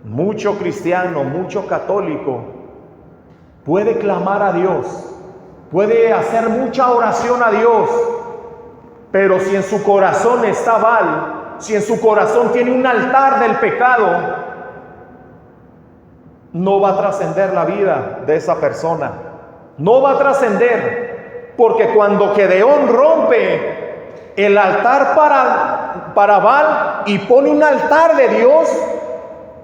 Mucho cristiano, mucho católico puede clamar a Dios, puede hacer mucha oración a Dios, pero si en su corazón está Baal, si en su corazón tiene un altar del pecado, no va a trascender la vida de esa persona. No va a trascender, porque cuando Gedeón rompe el altar para Baal y pone un altar de Dios,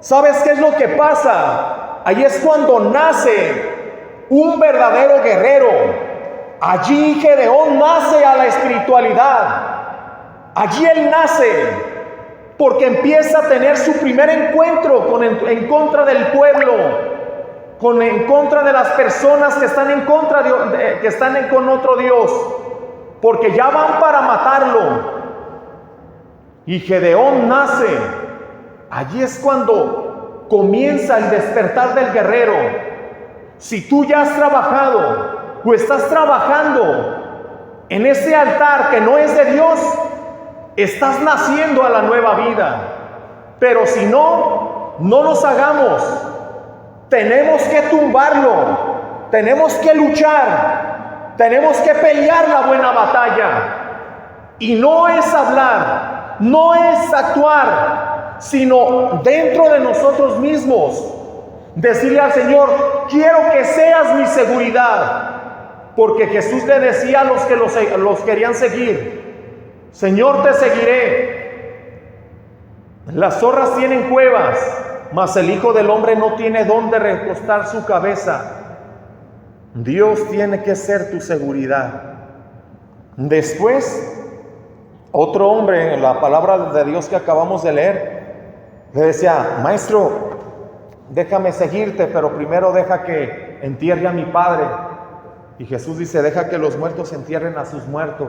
¿sabes qué es lo que pasa? Ahí es cuando nace un verdadero guerrero. Allí Gedeón nace a la espiritualidad. Allí él nace, porque empieza a tener su primer encuentro en contra del pueblo, en contra de las personas que están en contra que están con otro Dios, porque ya van para matarlo. Y Gedeón nace. Allí es cuando comienza el despertar del guerrero. Si tú ya has trabajado o estás trabajando en ese altar que no es de Dios, estás naciendo a la nueva vida. Pero si no, no nos hagamos. Tenemos que tumbarlo. Tenemos que luchar. Tenemos que pelear la buena batalla. Y no es hablar, no es actuar, sino dentro de nosotros mismos. Decirle al Señor, quiero que seas mi seguridad. Porque Jesús le decía a los que los querían seguir, Señor, te seguiré. Las zorras tienen cuevas, mas el Hijo del Hombre no tiene dónde recostar su cabeza. Dios tiene que ser tu seguridad. Después, otro hombre, en la palabra de Dios que acabamos de leer, le decía, maestro, déjame seguirte, pero primero deja que entierre a mi padre. Y Jesús dice, deja que los muertos entierren a sus muertos.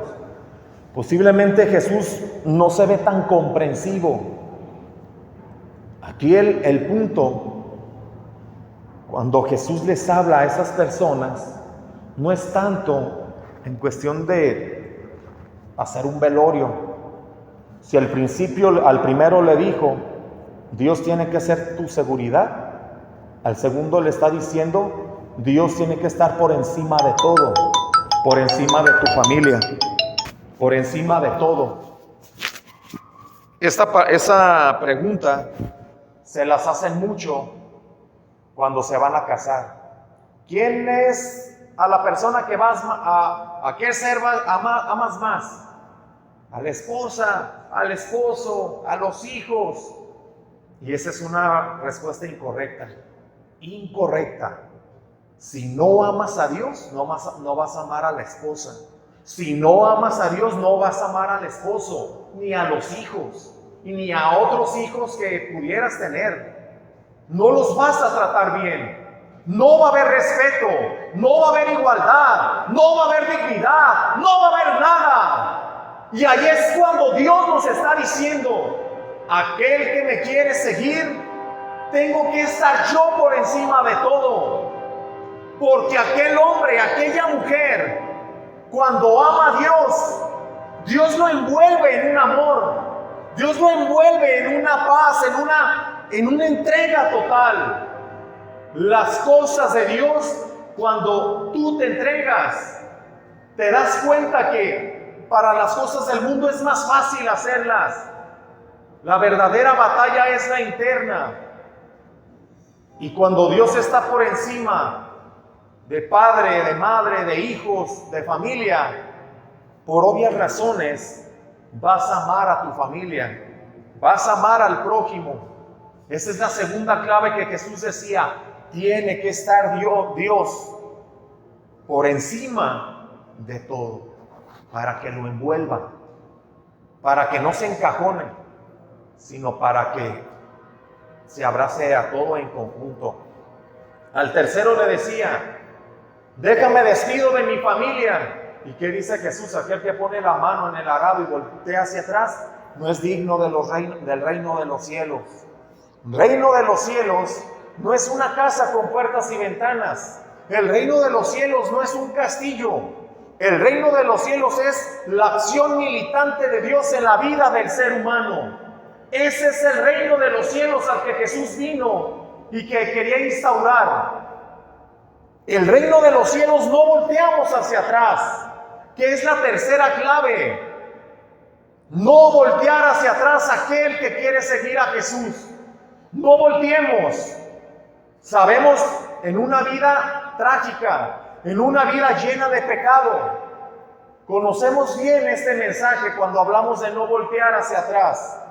Posiblemente Jesús no se ve tan comprensivo. Aquí el punto, cuando Jesús les habla a esas personas, no es tanto en cuestión de hacer un velorio. Si al primero le dijo, Dios tiene que ser tu seguridad, al segundo le está diciendo, Dios tiene que estar por encima de todo, por encima de tu familia, por encima de todo. Esa pregunta se las hacen mucho cuando se van a casar. ¿Quién es a la persona que vas a qué ser amas más? A la esposa, al esposo, a los hijos. Y esa es una respuesta incorrecta. Incorrecta. Si no amas a Dios, no vas a amar a la esposa. Si no amas a Dios, no vas a amar al esposo, ni a los hijos, y ni a otros hijos que pudieras tener. No los vas a tratar bien. No va a haber respeto, no va a haber igualdad, no va a haber dignidad, no va a haber nada. Y ahí es cuando Dios nos está diciendo, aquel que me quiere seguir, tengo que estar yo por encima de todo. Porque aquel hombre, aquella mujer, cuando ama a Dios, Dios lo envuelve en un amor, Dios lo envuelve en una paz, en una entrega total. Las cosas de Dios, cuando tú te entregas, te das cuenta que para las cosas del mundo es más fácil hacerlas. La verdadera batalla es la interna. Y cuando Dios está por encima de padre, de madre, de hijos, de familia, por obvias razones, vas a amar a tu familia, vas a amar al prójimo. Esa es la segunda clave que Jesús decía, tiene que estar Dios por encima de todo, para que lo envuelva, para que no se encajone, sino para que se abrace a todo en conjunto. Al tercero le decía: déjame despido de mi familia. ¿Y qué dice Jesús? Aquel que pone la mano en el arado y voltea hacia atrás no es digno de del reino de los cielos. El reino de los cielos no es una casa con puertas y ventanas. El reino de los cielos no es un castillo. El reino de los cielos es la acción militante de Dios en la vida del ser humano. Ese es el reino de los cielos al que Jesús vino y que quería instaurar. El reino de los cielos no volteamos hacia atrás, que es la tercera clave. No voltear hacia atrás aquel que quiere seguir a Jesús. No volteemos. Sabemos, en una vida trágica, en una vida llena de pecado, conocemos bien este mensaje cuando hablamos de no voltear hacia atrás.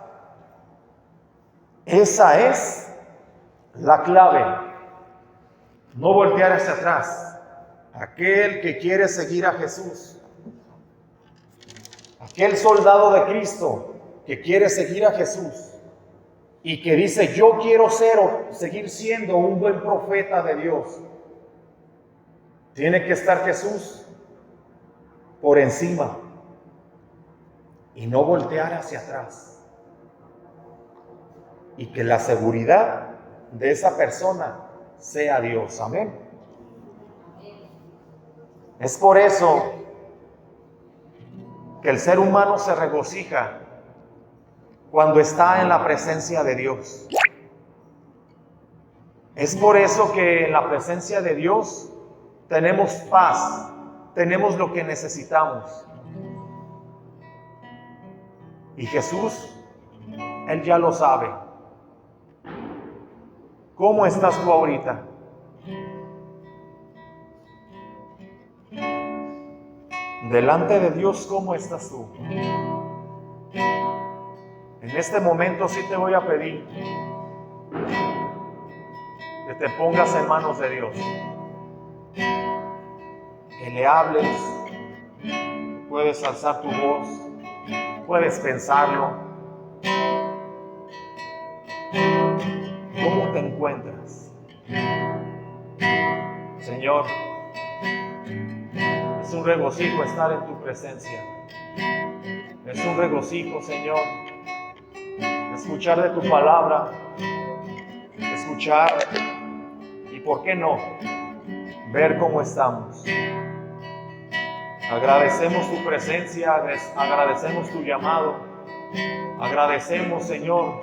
Esa es la clave. No voltear hacia atrás. Aquel que quiere seguir a Jesús, aquel soldado de Cristo que quiere seguir a Jesús y que dice: yo quiero ser o seguir siendo un buen profeta de Dios, tiene que estar Jesús por encima y no voltear hacia atrás, y que la seguridad de esa persona sea Dios. Amén. Es por eso que el ser humano se regocija cuando está en la presencia de Dios. Es por eso que en la presencia de Dios tenemos paz, tenemos lo que necesitamos. Y Jesús, Él ya lo sabe. ¿Cómo estás tú ahorita? Delante de Dios, ¿cómo estás tú? En este momento sí te voy a pedir que te pongas en manos de Dios, que le hables. Puedes alzar tu voz, puedes pensarlo. ¿Cómo te encuentras? Señor, es un regocijo estar en tu presencia. Es un regocijo, Señor, escuchar de tu palabra, escuchar y, ¿por qué no?, ver cómo estamos. Agradecemos tu presencia, agradecemos tu llamado, agradecemos, Señor,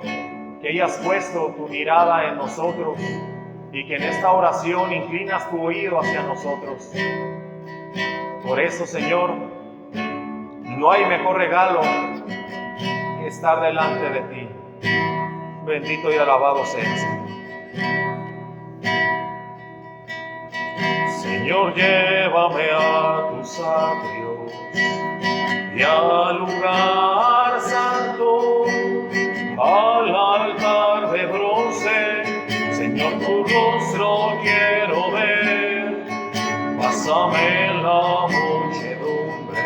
que hayas puesto tu mirada en nosotros y que en esta oración inclinas tu oído hacia nosotros. Por eso, Señor, no hay mejor regalo que estar delante de ti. Bendito y alabado seas. Señor, llévame a tus atrios y al lugar santo, al altar de bronce. Señor, tu rostro quiero ver. Pásame en la muchedumbre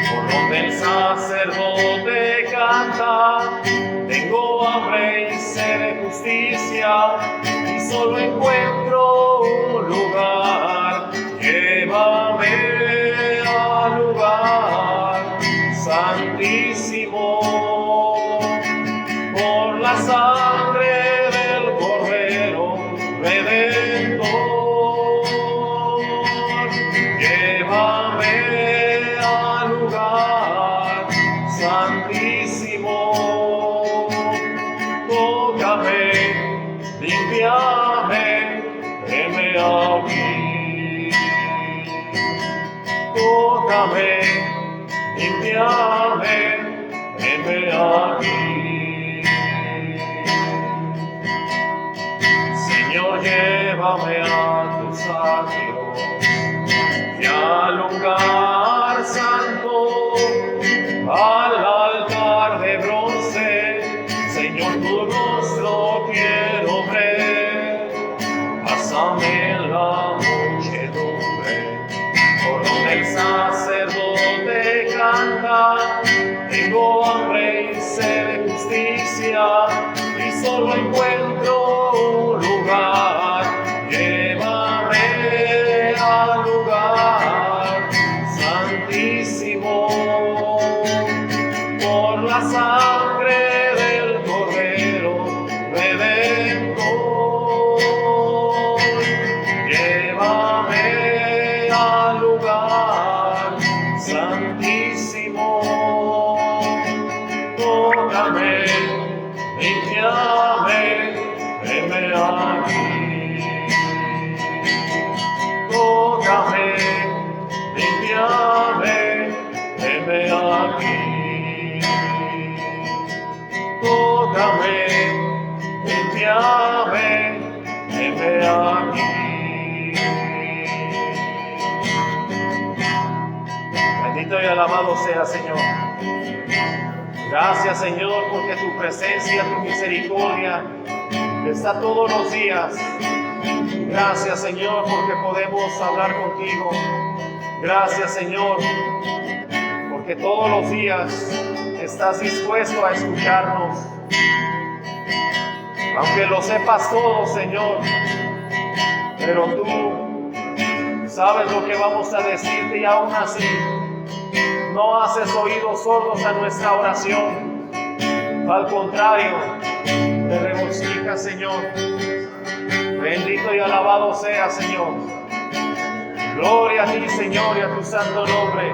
por donde el sacerdote canta. Tengo hambre y sed de justicia y solo encuentro un lugar. Llévame al lugar santísimo por la sangre del Cordero Redentor. Llévame al lugar santísimo. Tócame, limpiame, heme aquí. Tócame, limpiame, heme aquí. Señor, llévame a tus atrios y al lugar santo, al altar de bronce. Señor, tu rostro quiero ver. Pásame en la muchedumbre solo encuentro un lugar. Llévame al lugar santísimo, por la sangre del Cordero Redentor. Llévame al lugar santísimo. Tócame, limpiame, heme aquí. Tócame, limpiame, heme aquí. Tócame, limpiame, heme aquí. Bendito y alabado sea, Señor. Gracias, Señor, porque tu presencia, tu misericordia está todos los días. Gracias, Señor, porque podemos hablar contigo. Gracias, Señor, porque todos los días estás dispuesto a escucharnos. Aunque lo sepas todo, Señor, pero tú sabes lo que vamos a decirte y aún así no haces oídos sordos a nuestra oración. Al contrario, te regocijas, Señor. Bendito y alabado sea, Señor. Gloria a ti, Señor, y a tu santo nombre.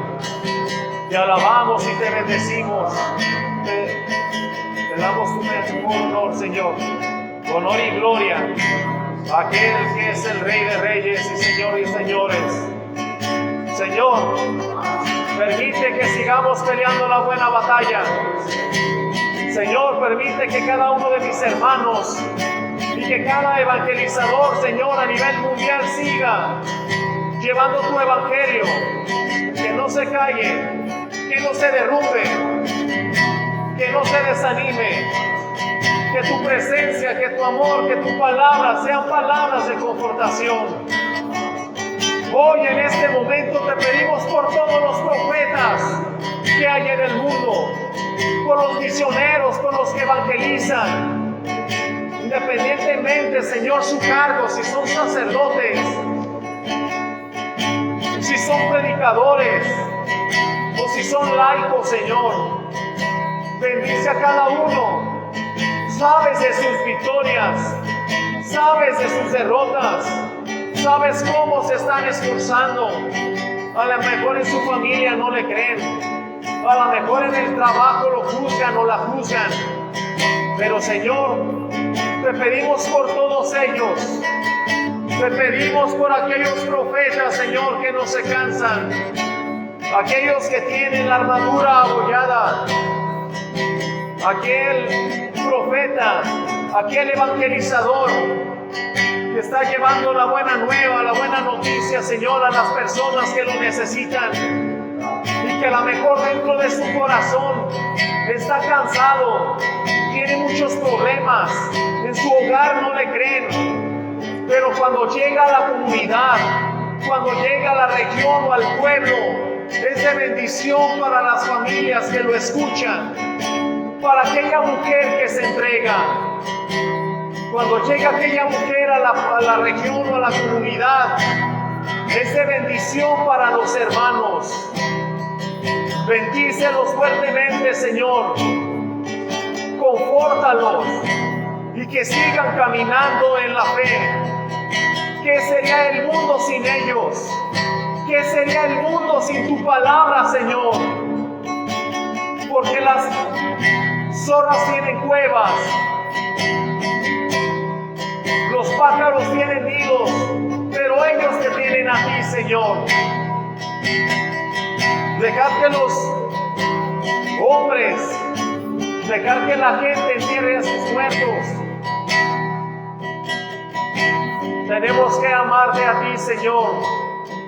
Te alabamos y te bendecimos. Te damos tu mejor honor, Señor. Honor y gloria a aquel que es el Rey de Reyes y Señor de Señores. Señor, permite que sigamos peleando la buena batalla. Señor, permite que cada uno de mis hermanos y que cada evangelizador, Señor, a nivel mundial siga llevando tu evangelio. Que no se calle, que no se derrumbe, que no se desanime. Que tu presencia, que tu amor, que tu palabra sean palabras de confortación. Hoy en este momento te pedimos por todos los profetas que hay en el mundo, por los misioneros, por los que evangelizan, independientemente, Señor, su cargo, si son sacerdotes, si son predicadores o si son laicos, Señor. Bendice a cada uno. Sabes de sus victorias, sabes de sus derrotas. Sabes cómo se están esforzando. A lo mejor en su familia no le creen. A lo mejor en el trabajo lo juzgan o la juzgan. Pero, Señor, te pedimos por todos ellos. Te pedimos por aquellos profetas, Señor, que no se cansan. Aquellos que tienen la armadura abollada. Aquel profeta, aquel evangelizador que está llevando la buena nueva, la buena noticia, Señor, a las personas que lo necesitan. Y que a lo mejor dentro de su corazón está cansado, tiene muchos problemas, en su hogar no le creen. Pero cuando llega a la comunidad, cuando llega a la región o al pueblo, es de bendición para las familias que lo escuchan, para aquella mujer que se entrega. Cuando llega aquella mujer a la región o a la comunidad, es de bendición para los hermanos. Bendícelos fuertemente, Señor. Confórtalos y que sigan caminando en la fe. ¿Qué sería el mundo sin ellos? ¿Qué sería el mundo sin tu palabra, Señor? Porque las zorras tienen cuevas, los pájaros tienen nidos, pero ellos te tienen a ti, Señor. Dejar que los hombres, dejar que la gente entierre a sus muertos. Tenemos que amarte a ti, Señor.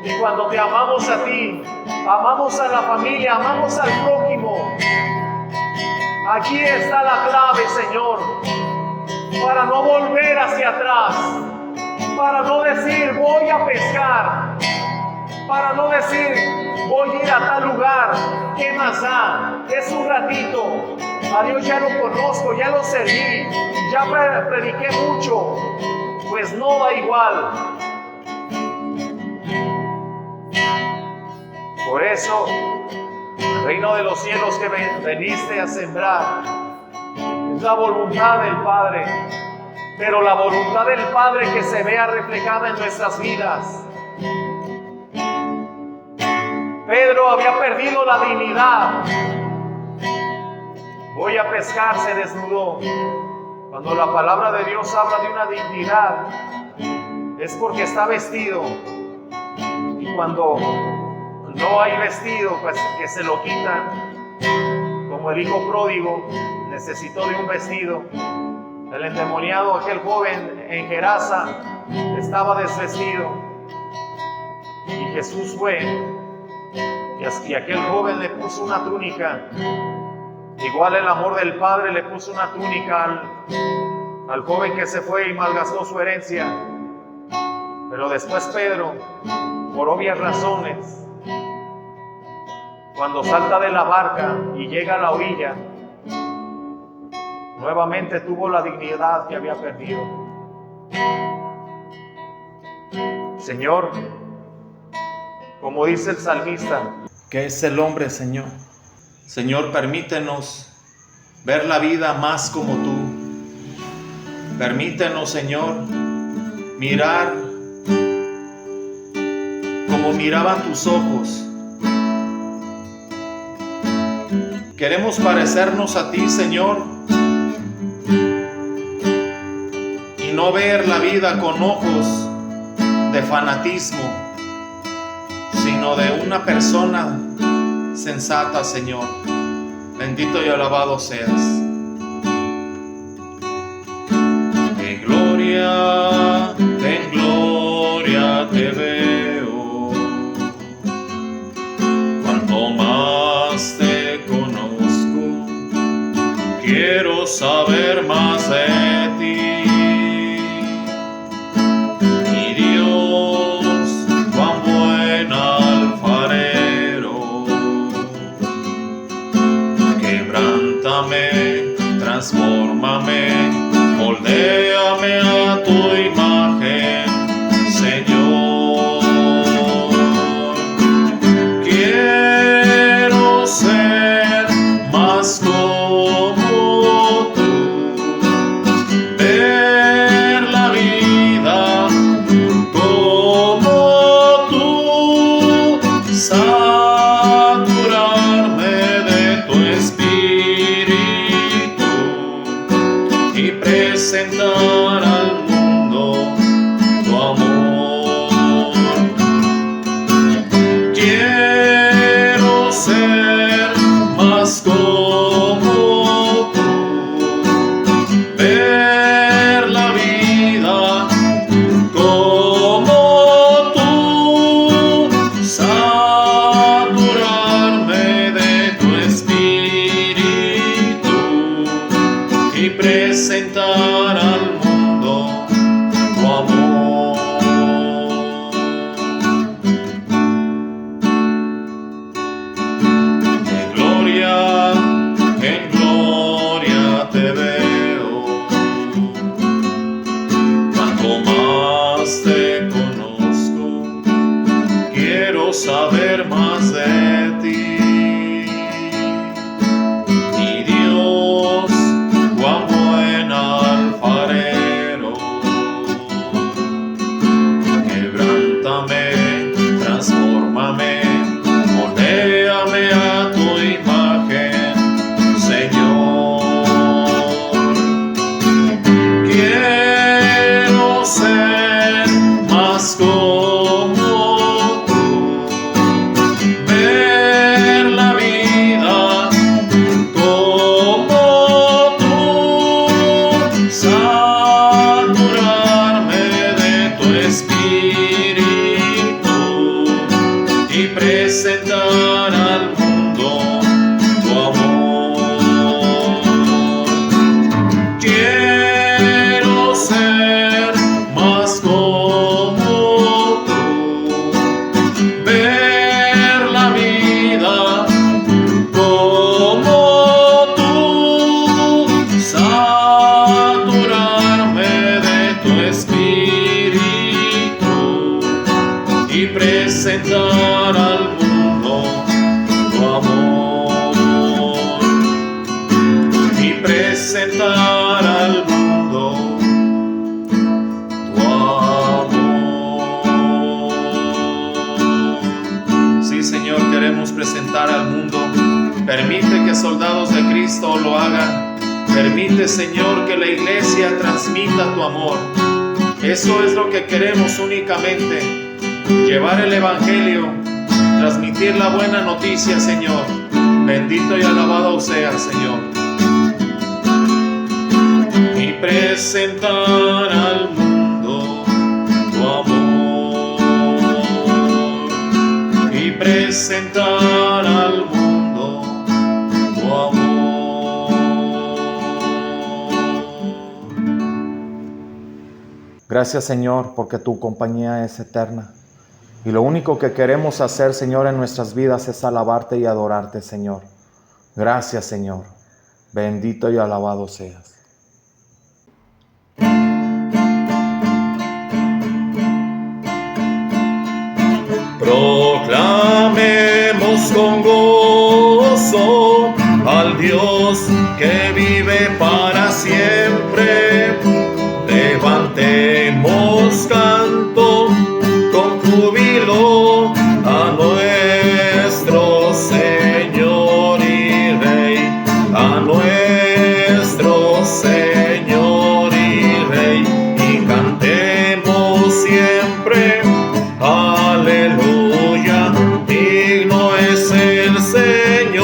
Y cuando te amamos a ti, amamos a la familia, amamos al prójimo. Aquí está la clave, Señor, para no volver hacia atrás, para no decir voy a pescar, para no decir voy a ir a tal lugar, ¿qué más da? Es un ratito, a Dios ya lo conozco, ya lo serví, ya prediqué mucho, pues no da igual. Por eso, el reino de los cielos que veniste a sembrar es la voluntad del Padre, pero la voluntad del Padre que se vea reflejada en nuestras vidas. Pedro había perdido la dignidad. Voy a pescar, se desnudó. Cuando la palabra de Dios habla de una dignidad, es porque está vestido. Y cuando no hay vestido, pues que se lo quitan. Como el hijo pródigo necesitó de un vestido. El endemoniado, aquel joven en Gerasa, estaba desvestido. Y Jesús fue. Y aquel joven le puso una túnica. Igual el amor del Padre le puso una túnica al joven que se fue y malgastó su herencia. Pero después Pedro, por obvias razones, cuando salta de la barca y llega a la orilla, nuevamente tuvo la dignidad que había perdido. Señor, como dice el salmista, ¿qué es el hombre, Señor? Señor, permítenos ver la vida más como tú. Permítenos, Señor, mirar como miraban tus ojos. Queremos parecernos a ti, Señor, y no ver la vida con ojos de fanatismo, sino de una persona sensata, Señor. Bendito y alabado seas. En gloria te veo. Cuanto más te conozco, quiero saber más de ti. Mi Dios, cuán buen alfarero. Quebrántame, transfórmame, moldéame a tu imagen, Señor. Quiero ser más como tú, ver la vida como tú, saturarme de tu espíritu y presentar al mundo tu amor. Quiero ser más como tú, ver la vida como tú, saturarme de tu espíritu y presentar al mundo tu amor. En gloria te veo. Cuanto más te conozco, quiero saber más de ti. Mi Dios, cuán buen alfarero. Quebrántame, transfórmame, moldéame a tu imagen, Señor. Quiero ser más como tú, ver la vida como tú, saturarme de tu espíritu y presentar al mundo tu amor. Quiero ser más como tú, y presentar al mundo tu amor, y presentar al mundo tu amor. Sí, Señor, queremos presentar al mundo. Permite que soldados de Cristo lo hagan. Permite, Señor, que la iglesia transmita tu amor. Eso es lo que queremos únicamente. Llevar el Evangelio, transmitir la buena noticia, Señor. Bendito y alabado sea, Señor. Y presentar al mundo tu amor. Y presentar al mundo tu amor. Gracias, Señor, porque tu compañía es eterna. Y lo único que queremos hacer, Señor, en nuestras vidas es alabarte y adorarte, Señor. Gracias, Señor. Bendito y alabado seas. Proclamemos con gozo al Dios que vive para siempre. Levantemos canto con júbilo a nuestro Señor y Rey, a nuestro Señor y Rey, y cantemos siempre aleluya. Digno es el Señor,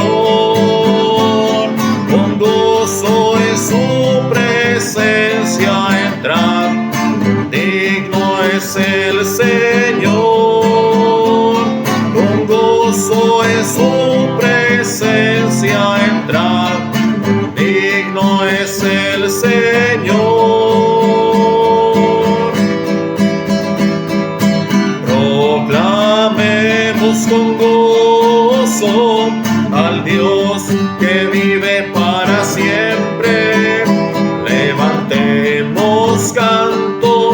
con gozo en su presencia entrar. Digno es el Señor, con gozo en su presencia entrar. Digno es el Señor. Proclamemos con gozo al Dios que vive para siempre. Levantemos canto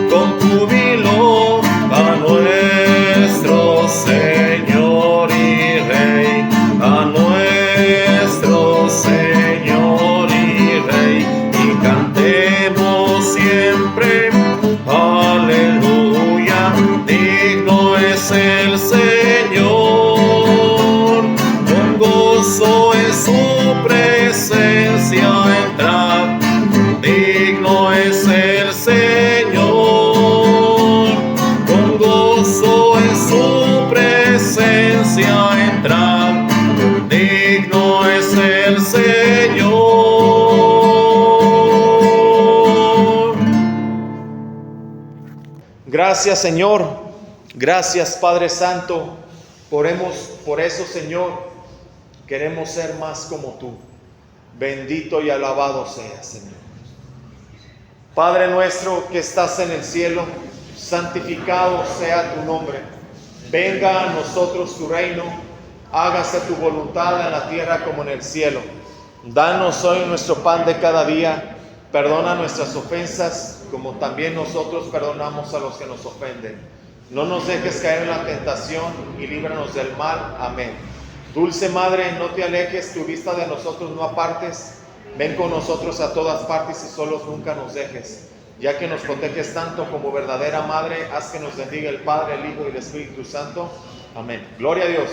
con júbilo a nuestro Señor y Rey, a nuestro Señor y Rey, y cantemos siempre aleluya. Digno es el Señor, con gozo en su presencia entrar. Digno es el Señor, con gozo en su presencia entrar. Digno es el Señor. Gracias, Señor. Gracias, Padre Santo. Por eso, Señor, queremos ser más como tú. Bendito y alabado seas, Señor. Padre nuestro que estás en el cielo, santificado sea tu nombre. Venga a nosotros tu reino, hágase tu voluntad en la tierra como en el cielo. Danos hoy nuestro pan de cada día. Perdona nuestras ofensas, como también nosotros perdonamos a los que nos ofenden. No nos dejes caer en la tentación y líbranos del mal. Amén. Dulce Madre, no te alejes, tu vista de nosotros no apartes. Ven con nosotros a todas partes y solos nunca nos dejes. Ya que nos proteges tanto como verdadera Madre, haz que nos bendiga el Padre, el Hijo y el Espíritu Santo. Amén. Gloria a Dios.